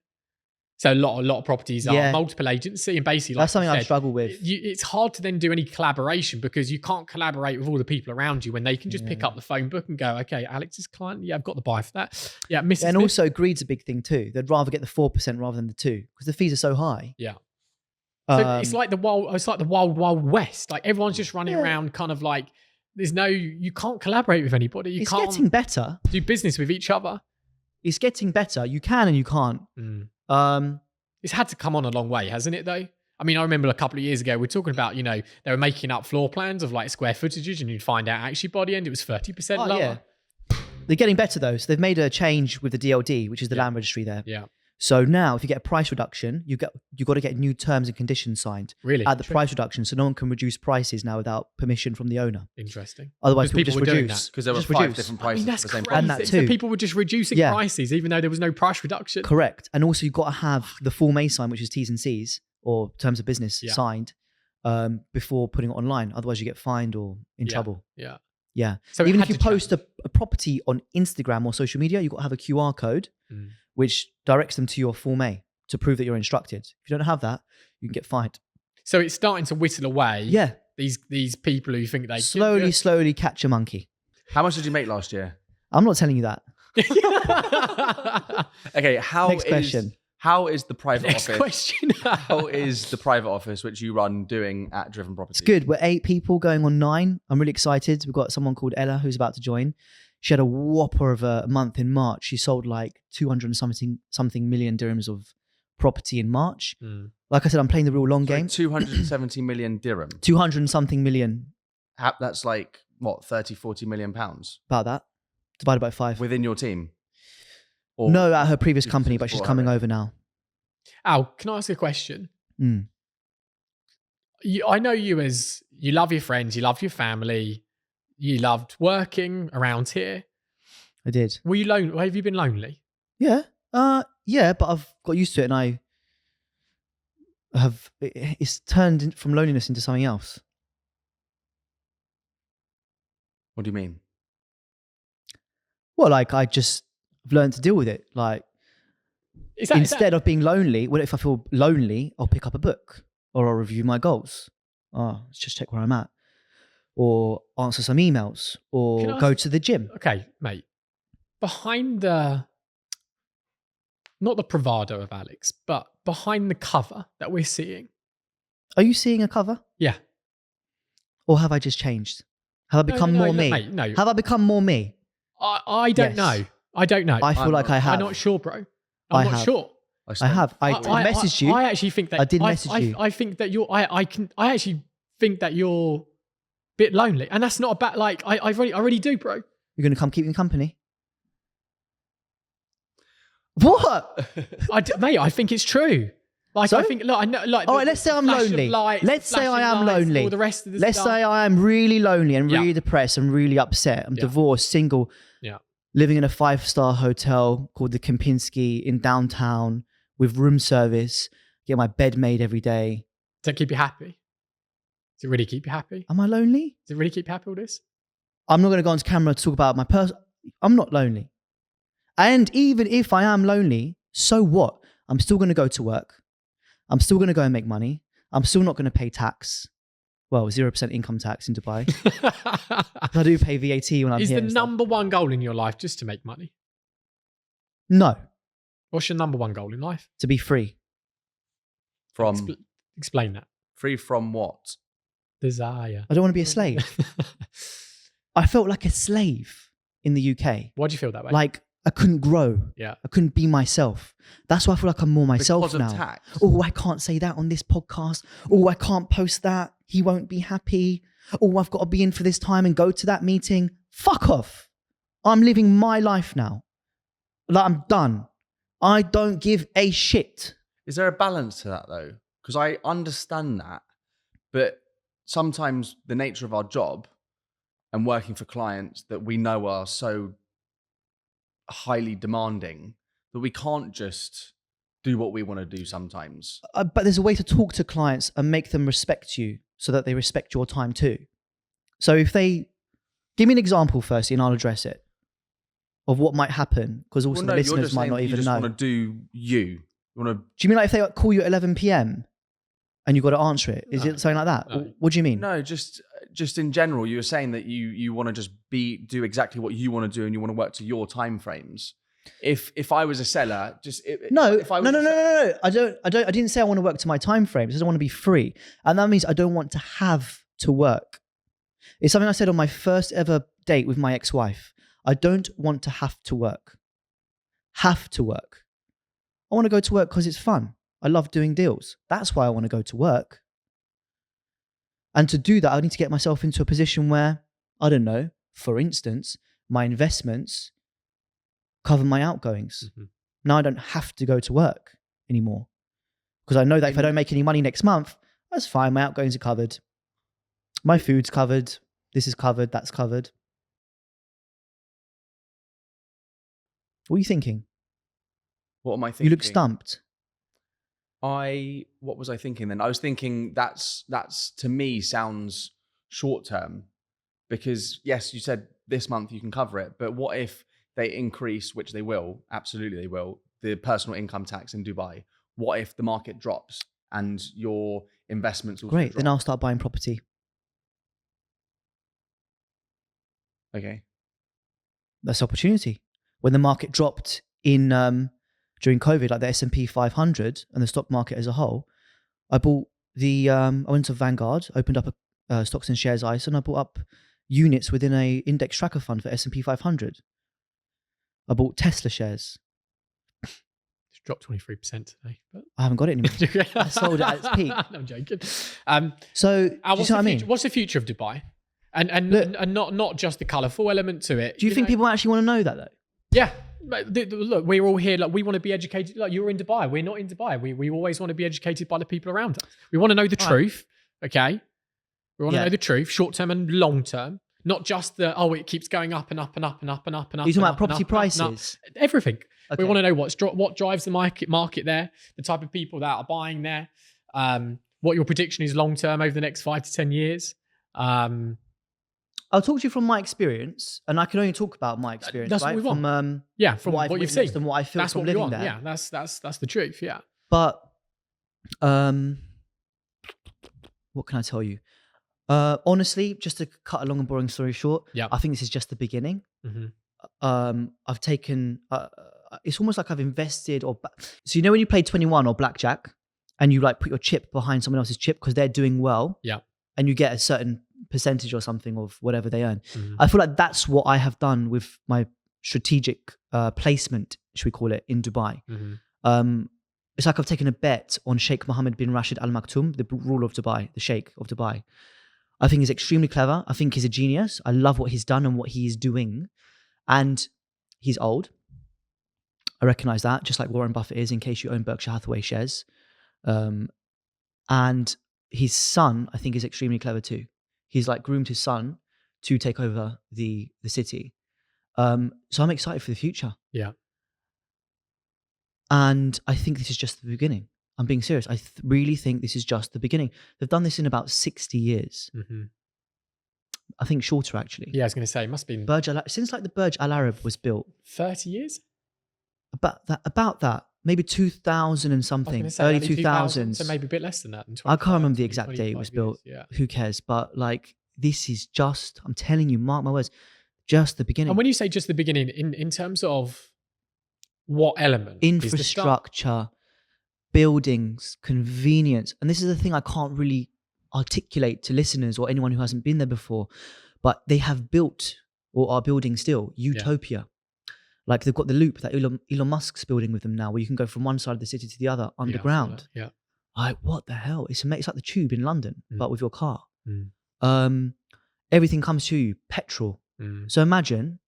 So a lot of properties are multiple agency, and basically that's something I struggle with. It's hard to then do any collaboration because you can't collaborate with all the people around you when they can just pick up the phone book and go, okay, Alex's client, yeah, I've got the buy for that. Yeah, Mrs. And Smith. also greed's a big thing too. They'd rather get the 4% rather than the 2% because the fees are so high. Yeah. So it's like the wild west. Like everyone's just running around, kind of like you can't collaborate with anybody. It's getting better. Do business with each other. It's getting better. You can and you can't. It's had to come on a long way, hasn't it, though? I mean, I remember a couple of years ago, we were talking about, they were making up floor plans of like square footages, and you'd find out actually by the end it was 30% lower. Yeah. They're getting better though. So they've made a change with the DLD, which is the land registry there. Yeah. So now if you get a price reduction, you got to get new terms and conditions signed. Really? At the price reduction. So no one can reduce prices now without permission from the owner. Interesting. Otherwise Because people just reduce. Because there were Just 5 reduce. different I prices mean, that's for the same crazy. And property. that So too. people were just reducing prices even though there was no price reduction. Correct. And also you've got to have the Form A sign, which is T's and C's or terms of business signed before putting it online. Otherwise you get fined or in trouble. Yeah. Yeah. So even if you post a property on Instagram or social media, you've got to have a QR code which directs them to your Form A to prove that you're instructed. If you don't have that, you can get fined. So it's starting to whittle away. Yeah. These people who think they slowly catch a monkey. How much did you make last year? I'm not telling you that. Okay, Next question. How is the private Next office? question. How is the private office which you run doing at Driven Properties? It's good. We're 8 people going on 9. I'm really excited. We've got someone called Ella who's about to join. She had a whopper of a month in March. She sold like 200 something million dirhams of property in March. Like I said, I'm playing the real long game. 270 million dirham. 200 and something million. That's like, what, 30, 40 million pounds? About that. Divided by 5. Within your team? Or No, at her previous company, but she's coming over now. Al, can I ask a question? I know you love your friends, you love your family, you loved working around here. I did. Were you lonely? Have you been lonely? Yeah. Yeah, but I've got used to it and I have, it's turned from loneliness into something else. What do you mean? Well, like I just learned to deal with it. Like instead of being lonely, well, if I feel lonely, I'll pick up a book or I'll review my goals. Let's just check where I'm at. Or answer some emails or go to the gym. Okay, mate. Behind not the bravado of Alex, but behind the cover that we're seeing. Are you seeing a cover? Yeah. Or have I just changed? Have I become more me? Mate, no. Have I become more me? I don't know. I don't know. I feel like I have. I'm not sure, bro. I'm not sure. I have. I messaged you. I actually think that I did message you. I think that you're. I actually think that you're a bit lonely, and that's not a bad. Like I really do, bro. You're gonna come keep me company. What? Mate, I think it's true. Like So? I think. Look, I know. Like, All right, let's say I'm lonely. Let's say I am lonely. All the rest of the Let's stuff. say I am really lonely and Yeah. really depressed and really upset. I'm Yeah. divorced, single, Yeah. living in a 5-star hotel called the Kempinski in downtown with room service, get my bed made every day. To keep you happy. Does it really keep you happy? Am I lonely? Does it really keep you happy, all this? I'm not going to go on camera to talk about my I'm not lonely. And even if I am lonely, so what? I'm still going to go to work. I'm still going to go and make money. I'm still not going to pay tax. Well, 0% income tax in Dubai. I do pay VAT when I'm Is here. the number one goal in your life just to make money? No, What's your number one goal in life? to be free. From Explain that. free from what? Desire. I don't want to be a slave. I felt like a slave in the UK. Why do you feel that way? Like I couldn't grow. Yeah. I couldn't be myself. That's why I feel like I'm more myself Because of now. tax. Oh, I can't say that on this podcast. Oh, I can't post that. He won't be happy. Oh, I've got to be in for this time and go to that meeting. Fuck off. I'm living my life now. Like I'm done. I don't give a shit. Is there a balance to that though? Because I understand that, but sometimes the nature of our job and working for clients that we know are so highly demanding that we can't just do what we want to do sometimes. But there's a way to talk to clients and make them respect you so that they respect your time too. So if they give me an example firstly and I'll address it of what might happen, because also the listeners might not even know. You want to do you. You want to. Do you mean like if they call you at 11 p.m. and you've got to answer it? Is it something like that? No. What do you mean? No, just in general, you were saying that you want to just do exactly what you want to do and you want to work to your time frames. If I was a seller, No, if I was no. I didn't say I want to work to my time frames. I just want to be free. And that means I don't want to have to work. It's something I said on my first ever date with my ex-wife. I don't want to have to work. Have to work. I want to go to work because it's fun. I love doing deals. That's why I want to go to work. And to do that, I need to get myself into a position where, I don't know, for instance, my investments cover my outgoings. Mm-hmm. Now I don't have to go to work anymore. Because I know that if I don't make any money next month, that's fine. My outgoings are covered. My food's covered. This is covered. That's covered. What are you thinking? What am I thinking? You look stumped. What was I thinking then? I was thinking that's to me sounds short term, because yes, you said this month you can cover it, but what if they increase, which they will, absolutely they will, the personal income tax in Dubai? What if the market drops and your investments also Great, drop? then I'll start buying property. Okay. That's opportunity. When the market dropped in during COVID, like the S&P 500 and the stock market as a whole, I bought I went to Vanguard, opened up a stocks and shares ISA, and I bought up units within a index tracker fund for S&P 500. I bought Tesla shares. It's dropped 23% today. But I haven't got it anymore. I sold it at its peak. No, I'm joking. So, do you see what I mean? What's the future of Dubai? And not just the colourful element to it. Do you think people actually want to know that though? Yeah. Look, we're all here. Like, we want to be educated. Like, you're in Dubai. We're not in Dubai. We always want to be educated by the people around us. We want to know the truth. Okay. We want to know the truth, short term and long term. Not just it keeps going up and up and up and up and up and up. You're talking about property prices? Everything. Okay. We want to know what drives the market there, the type of people that are buying there, what your prediction is long term over the next 5 to 10 years. I'll talk to you from my experience, and I can only talk about my experience. That's right? what we want. From what you've seen and what I feel that's from what living we want. there. Yeah, that's the truth. Yeah. But what can I tell you? Honestly, just to cut a long and boring story short, I think this is just the beginning. Mm-hmm. I've taken. It's almost like I've invested, so you know when you play 21 or blackjack, and you like put your chip behind someone else's chip because they're doing well. Yeah. And you get a certain percentage or something of whatever they earn. Mm-hmm. I feel like that's what I have done with my strategic placement, should we call it, in Dubai. Mm-hmm. It's like I've taken a bet on Sheikh Mohammed bin Rashid Al Maktoum, the ruler of Dubai, the Sheikh of Dubai. I think he's extremely clever. I think he's a genius. I love what he's done and what he is doing. And he's old. I recognize that, just like Warren Buffett is, in case you own Berkshire Hathaway shares. And his son, I think, is extremely clever too. He's like groomed his son to take over the city. So I'm excited for the future. Yeah. And I think this is just the beginning. I'm being serious. I really think this is just the beginning. They've done this in about 60 years. I think shorter, actually. Yeah, I was going to say, it must have been Since like the Burj Al Arab was built. 30 years? About that. Maybe 2000 and something. Say, early 2000s. So maybe a bit less than that. I can't remember the exact date it was built. Yeah. Who cares? But like, this is just, I'm telling you, mark my words, just the beginning. And when you say just the beginning, in terms of what element? Infrastructure, buildings, convenience. And this is the thing I can't really articulate to listeners or anyone who hasn't been there before, but they have built or are building still utopia. Like they've got the loop that Elon Musk's building with them now, where you can go from one side of the city to the other underground. Yeah. Like, what the hell? It's like the tube in London, but with your car. Mm. Everything comes to you. Petrol. So imagine,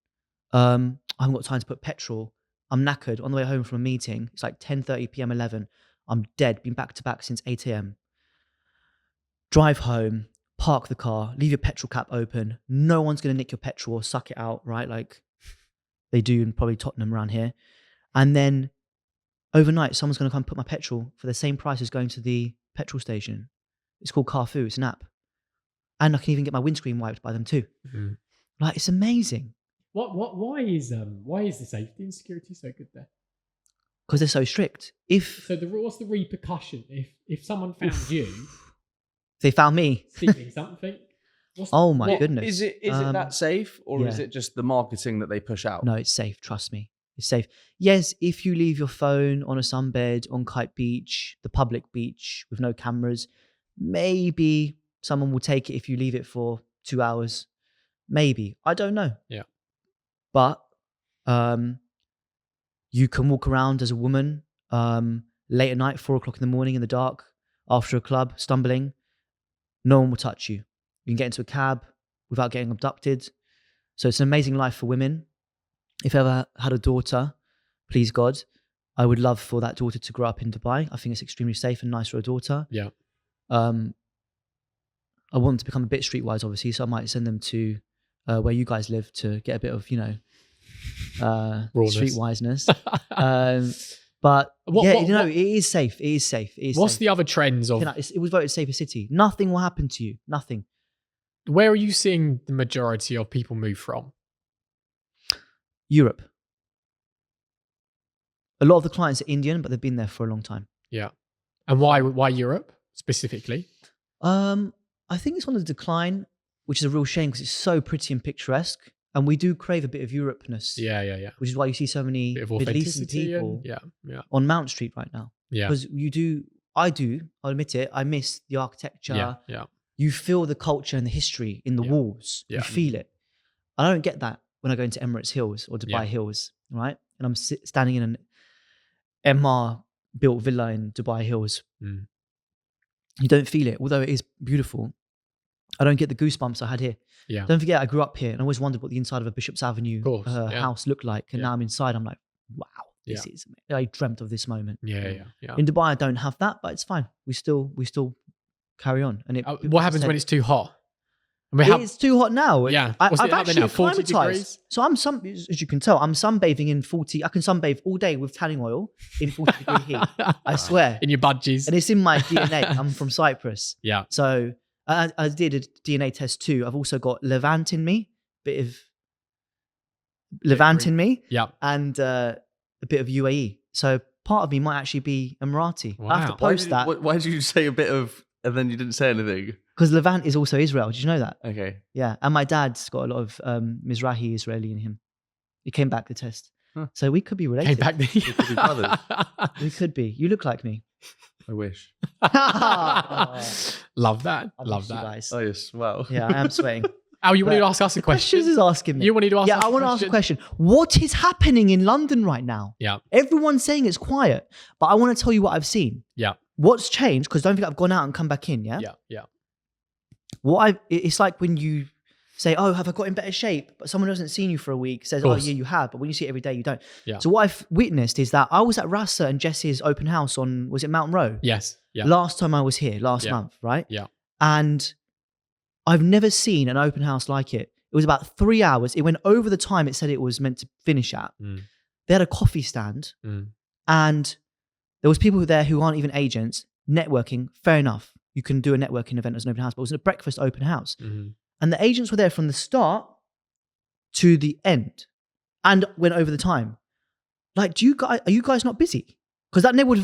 I haven't got time to put petrol. I'm knackered on the way home from a meeting. It's like 10:30 p.m, 11. I'm dead. Been back to back since 8 a.m. Drive home, park the car, leave your petrol cap open. No one's going to nick your petrol or suck it out, right? Like they do in probably Tottenham around here. And then overnight, someone's going to come put my petrol for the same price as going to the petrol station. It's called Carfu. It's an app. And I can even get my windscreen wiped by them too. Like, it's amazing. Why is the safety and security so good there? Because they're so strict. What's the repercussion if someone found you? They found me stealing something. Oh my goodness! Is it that safe, or is it just the marketing that they push out? No, it's safe. Trust me, it's safe. Yes, if you leave your phone on a sunbed on Kite Beach, the public beach with no cameras, maybe someone will take it if you leave it for 2 hours. Maybe, I don't know. Yeah, but you can walk around as a woman late at night, 4 o'clock in the morning in the dark after a club, stumbling. No one will touch you. You can get into a cab without getting abducted. So it's an amazing life for women. If I ever had a daughter, please God, I would love for that daughter to grow up in Dubai. I think it's extremely safe and nice for a daughter. Yeah. I want them to become a bit streetwise, obviously. So I might send them to where you guys live to get a bit of, streetwiseness. But it is safe. It is safe. What's safe. the other trends of? It was voted safest city. Nothing will happen to you. Nothing. Where are you seeing the majority of people move from? Europe. A lot of the clients are Indian, but they've been there for a long time. Yeah. And why Europe specifically? I think it's on the decline, which is a real shame because it's so pretty and picturesque. And we do crave a bit of Europeness. Yeah. Which is why you see so many Middle Eastern people on Mount Street right now. Yeah. Because I'll admit it, I miss the architecture. Yeah. You feel the culture and the history in the walls. Yeah. You feel it. I don't get that when I go into Emirates Hills or Dubai Hills, right? And I'm standing in an MR-built villa in Dubai Hills. You don't feel it, although it is beautiful. I don't get the goosebumps I had here. Yeah. Don't forget, I grew up here and I always wondered what the inside of a Bishop's Avenue house looked like. And now I'm inside, I'm like, wow, this is amazing. I dreamt of this moment. Yeah. In Dubai, I don't have that, but it's fine. We still carry on. And what happens when it's too hot? It's too hot now. Yeah. I've actually now? 40 degrees? So as you can tell, I'm sunbathing in 40. I can sunbathe all day with tanning oil in 40 degree heat. I swear. In your budgies. And it's in my DNA. I'm from Cyprus. Yeah. So I did a DNA test too. I've also got Levant in me, bit of Levant in me. Yeah. And a bit of UAE. So part of me might actually be Emirati. Wow. I have to post that. Why did you say a bit of, and then you didn't say anything? Because Levant is also Israel. Did you know that? Okay. Yeah. And my dad's got a lot of Mizrahi Israeli in him. He came back the test. Huh. So we could be related. Came back we could be brothers. We could be. You look like me. I wish. Love that. Love that. Guys. Oh, yes. Well. Yeah, I am sweating. Oh, you wanted to ask us a question? Questions is asking me. You wanted to ask us a question? Yeah, I want to ask a question. What is happening in London right now? Yeah. Everyone's saying it's quiet, but I want to tell you what I've seen. Yeah. What's changed? Because don't think I've gone out and come back in, yeah? Yeah. It's like when you say, oh, have I got in better shape? But someone who hasn't seen you for a week says, oh, yeah, you have. But when you see it every day, you don't. Yeah. So what I've witnessed is that I was at Rasa and Jess's open house on, was it Mountain Row? Yes. Yeah. Last time I was here, last month, right? Yeah. And I've never seen an open house like it. It was about 3 hours. It went over the time it said it was meant to finish at. They had a coffee stand and There was people there who aren't even agents, networking, fair enough. You can do a networking event as an open house, but it was a breakfast open house. Mhm. And the agents were there from the start to the end and went over the time. Like, are you guys not busy? Because that never,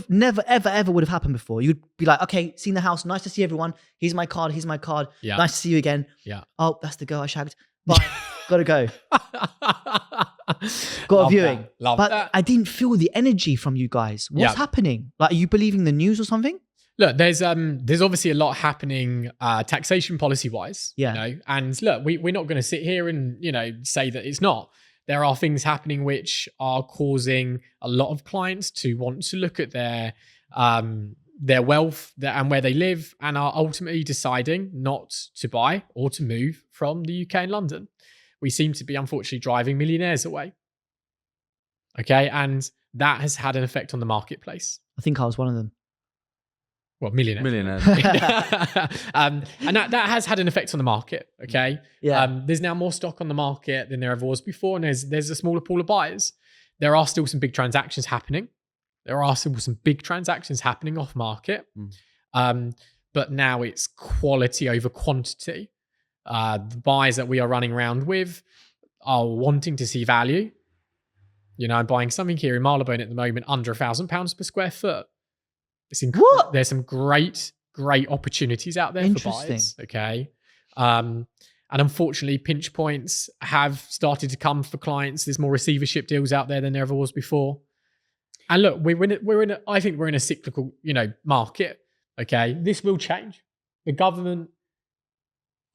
ever would have happened before. You'd be like, okay, seen the house. Nice to see everyone. Here's my card. Yeah. Nice to see you again. Yeah. Oh, that's the girl I shagged. Bye. Gotta go. Got Love a viewing. that. Love but that. I didn't feel the energy from you guys. What's Yeah. happening? Like, are you believing the news or something? Look, there's obviously a lot happening taxation policy wise. Yeah. You know? And look, we're not going to sit here and, say that it's not. There are things happening which are causing a lot of clients to want to look at their wealth and where they live, and are ultimately deciding not to buy or to move from the UK and London. We seem to be unfortunately driving millionaires away. Okay. And that has had an effect on the marketplace. I think I was one of them. Well, millionaires. And that has had an effect on the market. Okay. Yeah. There's now more stock on the market than there ever was before, and there's a smaller pool of buyers. There are still some big transactions happening. Off market. But now it's quality over quantity. The buyers that we are running around with are wanting to see value. I'm buying something here in Marylebone at the moment under £1,000 per square foot. What? There's some great opportunities out there for buyers. Okay. And unfortunately, pinch points have started to come for clients. There's more receivership deals out there than there ever was before. And look, I think we're in a cyclical, market. Okay. This will change. The government,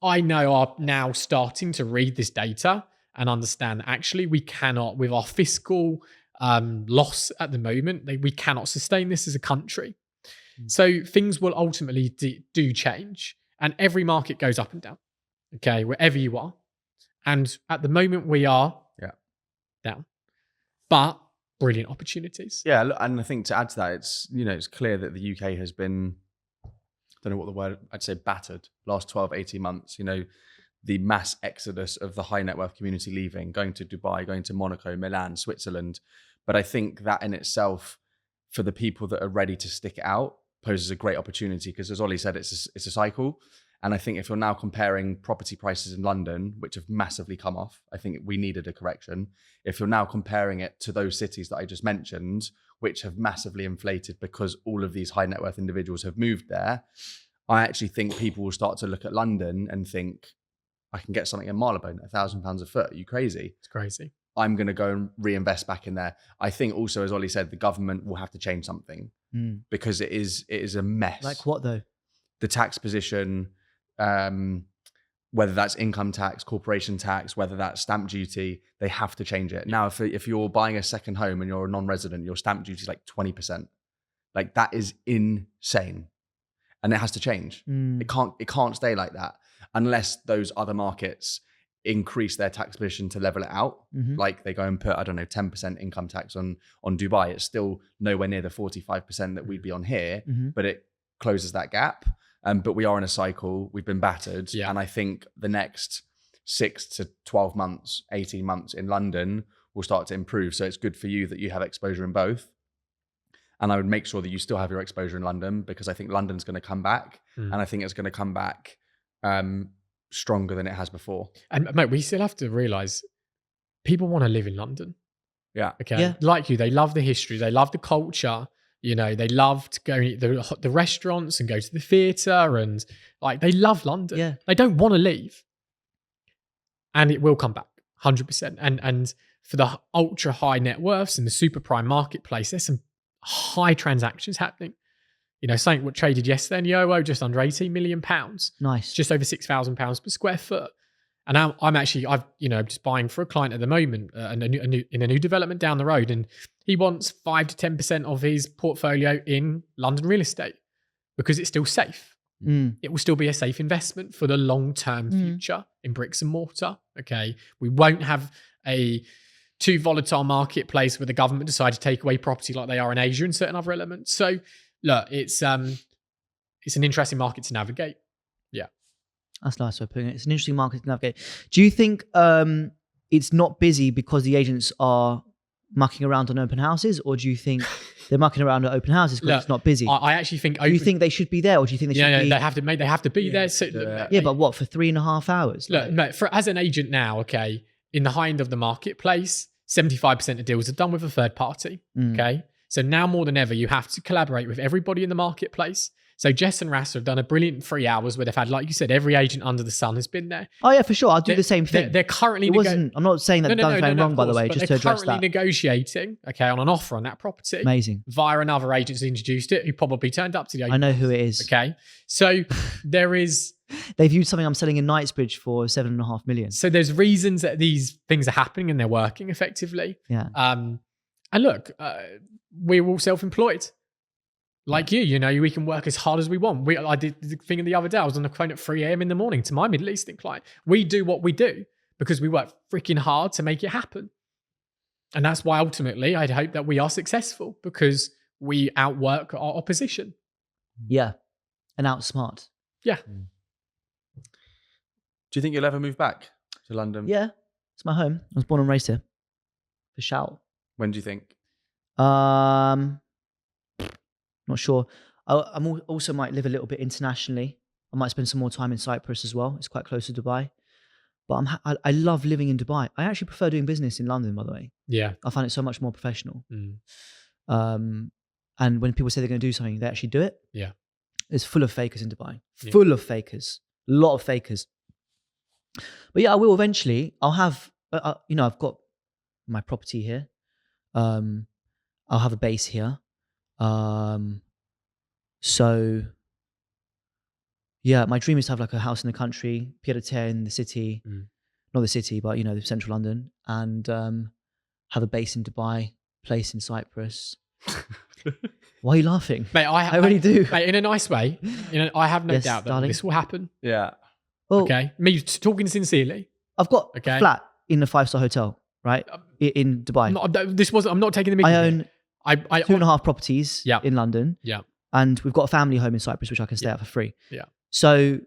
I know, are now starting to read this data and understand actually we cannot, with our fiscal loss at the moment, we cannot sustain this as a country. So things will ultimately do change, and every market goes up and down. Okay, wherever you are. And at the moment we are down, but brilliant opportunities. Yeah, look, and I think to add to that, it's clear that the UK has been, I don't know what the word, I'd say battered last 12, 18 months. The mass exodus of the high net worth community leaving, going to Dubai, going to Monaco, Milan, Switzerland. But I think that in itself, for the people that are ready to stick it out, poses a great opportunity, because as Ollie said, it's a cycle. And I think if you're now comparing property prices in London, which have massively come off, I think we needed a correction. If you're now comparing it to those cities that I just mentioned, which have massively inflated because all of these high net worth individuals have moved there, I actually think people will start to look at London and think, I can get something in Marylebone at £1,000 a foot. Are you crazy? It's crazy. I'm going to go and reinvest back in there. I think also, as Ollie said, the government will have to change something because it is a mess. Like what though? The tax position, whether that's income tax, corporation tax, whether that's stamp duty, they have to change it. Now, if you're buying a second home and you're a non-resident, your stamp duty is like 20%. Like, that is insane. And it has to change. It can't stay like that unless those other markets increase their tax position to level it out. Like they go and put, 10% income tax on Dubai. It's still nowhere near the 45% that we'd be on here, but it closes that gap. But we are in a cycle. We've been battered. Yeah. And I think the next 6 to 12 months, 18 months in London will start to improve. So it's good for you that you have exposure in both. And I would make sure that you still have your exposure in London, because I think London's going to come back. And I think it's going to come back stronger than it has before. And mate, we still have to realize people want to live in London. Yeah. Okay. Yeah. Like you, they love the history. They love the culture. They love to go and eat the restaurants and go to the theatre, and like they love London. Yeah. They don't want to leave. And it will come back 100%. And for the ultra high net worths and the super prime marketplace, there's some high transactions happening. Something what traded yesterday in Yoho, just under £18 million. Nice. Just over £6,000 per square foot. And I'm just buying for a client at the moment in a new development down the road, and he wants 5 to 10% of his portfolio in London real estate because it's still safe. It will still be a safe investment for the long-term future in bricks and mortar. Okay, we won't have a too volatile marketplace where the government decide to take away property like they are in Asia and certain other elements. So look, it's an interesting market to navigate. Yeah. That's nice way of putting it. It's an interesting market to navigate. Do you think it's not busy because the agents are mucking around on open houses, or do you think They're mucking around at open houses because Look, it's not busy. I actually think. Do you think they should be there, or do you think they should Yeah, be? they have to, mate. They have to be there. So, Yeah, but what, for 3.5 hours? look, mate, as an agent now, okay, in the high end of the marketplace, 75% of deals are done with a third party. Okay, so now more than ever, you have to collaborate with everybody in the marketplace. So Jess and Rasta have done a brilliant 3 hours where they've had, like you said, every agent under the sun has been there. Oh yeah, for sure. I'll do the same thing. They're currently. I'm not saying that they've done anything wrong, by the way, just to address They're currently that. negotiating, okay, on an offer on that property. Amazing. Via another agent who introduced it, who probably turned up to the agent. I know who it is. Okay, so there is. They viewed something I'm selling in Knightsbridge for 7.5 million. So there's reasons that these things are happening and they're working effectively. Yeah. And look, we're all self-employed. Like you know, we can work as hard as we want. I did the thing the other day. I was on the phone at 3 a.m. in the morning to my Middle Eastern client. We do what we do because we work freaking hard to make it happen. And that's why ultimately I'd hope that we are successful because we outwork our opposition. Yeah. And outsmart. Yeah. Do you think you'll ever move back to London? Yeah. It's my home. I was born and raised here. For shout. When do you think? Not sure. I also might live a little bit internationally. I might spend some more time in Cyprus as well. It's quite close to Dubai. But I love living in Dubai. I actually prefer doing business in London, by the way. Yeah. I find it so much more professional. And when people say they're going to do something, they actually do it. Yeah. It's full of fakers in Dubai. Yeah. Full of fakers. A lot of fakers. But yeah, I will eventually. I'll have, I've got my property here. I'll have a base here. So yeah, my dream is to have like a house in the country, pied-à-terre in the city, not the city, but the central London, and have a base in Dubai, place in Cyprus. Why are you laughing? Mate, I really do. Mate, in a nice way. I have no Yes, doubt that darling. this will happen. Yeah. Well, Okay. Me talking sincerely. I've got Okay. a flat in a 5-star hotel, right? In Dubai. I'm not taking the mickey. I own I 2.5 properties Yeah. in London. Yeah. And we've got a family home in Cyprus, which I can stay at for free. Yeah. So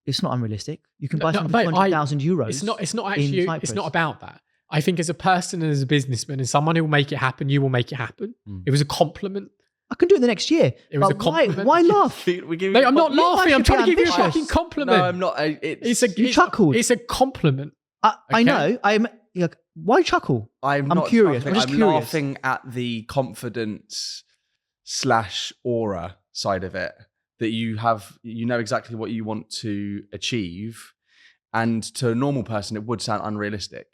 it's not unrealistic. You can buy something for 200,000 euros. It's not actually. Cyprus. It's not about that. I think as a person and as a businessman and someone who will make it happen, you will make it happen. It was a compliment. I can do it the next year. It was But a compliment. Why laugh? We give Mate, I'm not You laughing. I'm should be trying to give you a ambitious. fucking compliment. No, I'm not. You chuckled. It's a compliment. I Okay. know. Why chuckle? I'm I'm not curious. chuckling. I'm just I'm curious. laughing at the confidence / aura side of it, that you have. You know exactly what you want to achieve, and to a normal person, it would sound unrealistic.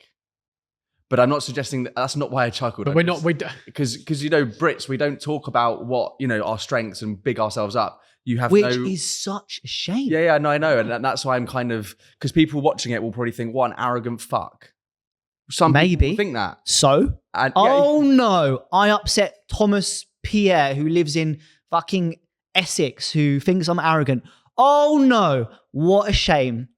But I'm not suggesting that. That's not why I chuckled. But we're not. Because Brits, we don't talk about what our strengths and big ourselves up. You have Which no. is such a shame. Yeah, no, I know, and that's why I'm kind of, because people watching it will probably think, "What an arrogant fuck." Some Maybe. people think that. So? And, Oh no, I upset Thomas Pierre, who lives in fucking Essex, who thinks I'm arrogant. Oh no, what a shame.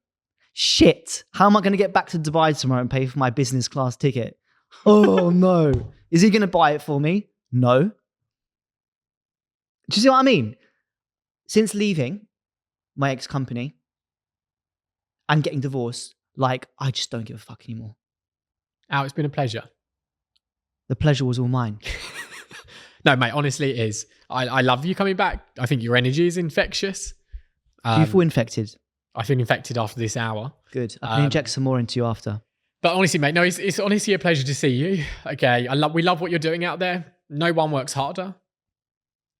Shit, how am I going to get back to Dubai tomorrow and pay for my business class ticket? Oh no. Is he going to buy it for me? No. Do you see what I mean? Since leaving my ex-company and getting divorced, I just don't give a fuck anymore. Al, it's been a pleasure. The pleasure was all mine. No, mate, honestly, it is. I love you coming back. I think your energy is infectious. Do you feel infected? I feel infected after this hour. Good. I can inject some more into you after. But honestly, mate, no, it's honestly a pleasure to see you. Okay, we love what you're doing out there. No one works harder.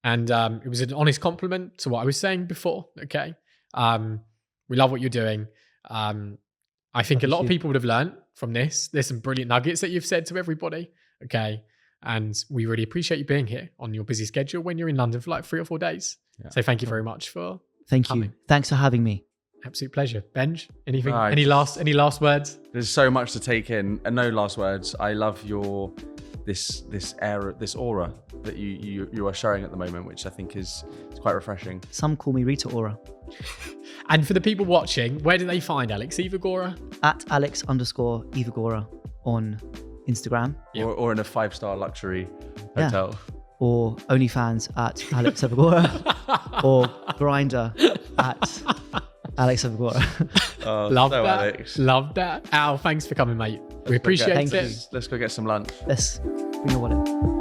And it was an honest compliment to what I was saying before. Okay, we love what you're doing. I think a lot of people would have learned from this. There's some brilliant nuggets that you've said to everybody. Okay. And we really appreciate you being here on your busy schedule when you're in London for 3 or 4 days. Yeah. So thank you very much for Thank coming. you. Thanks for having me. Absolute pleasure. Benj, anything? Right. Any last words? There's so much to take in, and no last words. I love this aura that you are showing at the moment, which I think is quite refreshing. Some call me Rita Ora. And for the people watching, where do they find Alex Evagora? At Alex_Evagora on Instagram. Yeah. Or in a 5-star luxury hotel. Or OnlyFans at Alex Evagora. Or Grindr at Alex Evagora. Love so that. Alex. Love that. Al, thanks for coming, mate. We appreciate Thank it. you. Let's go get some lunch. Let's bring your wallet.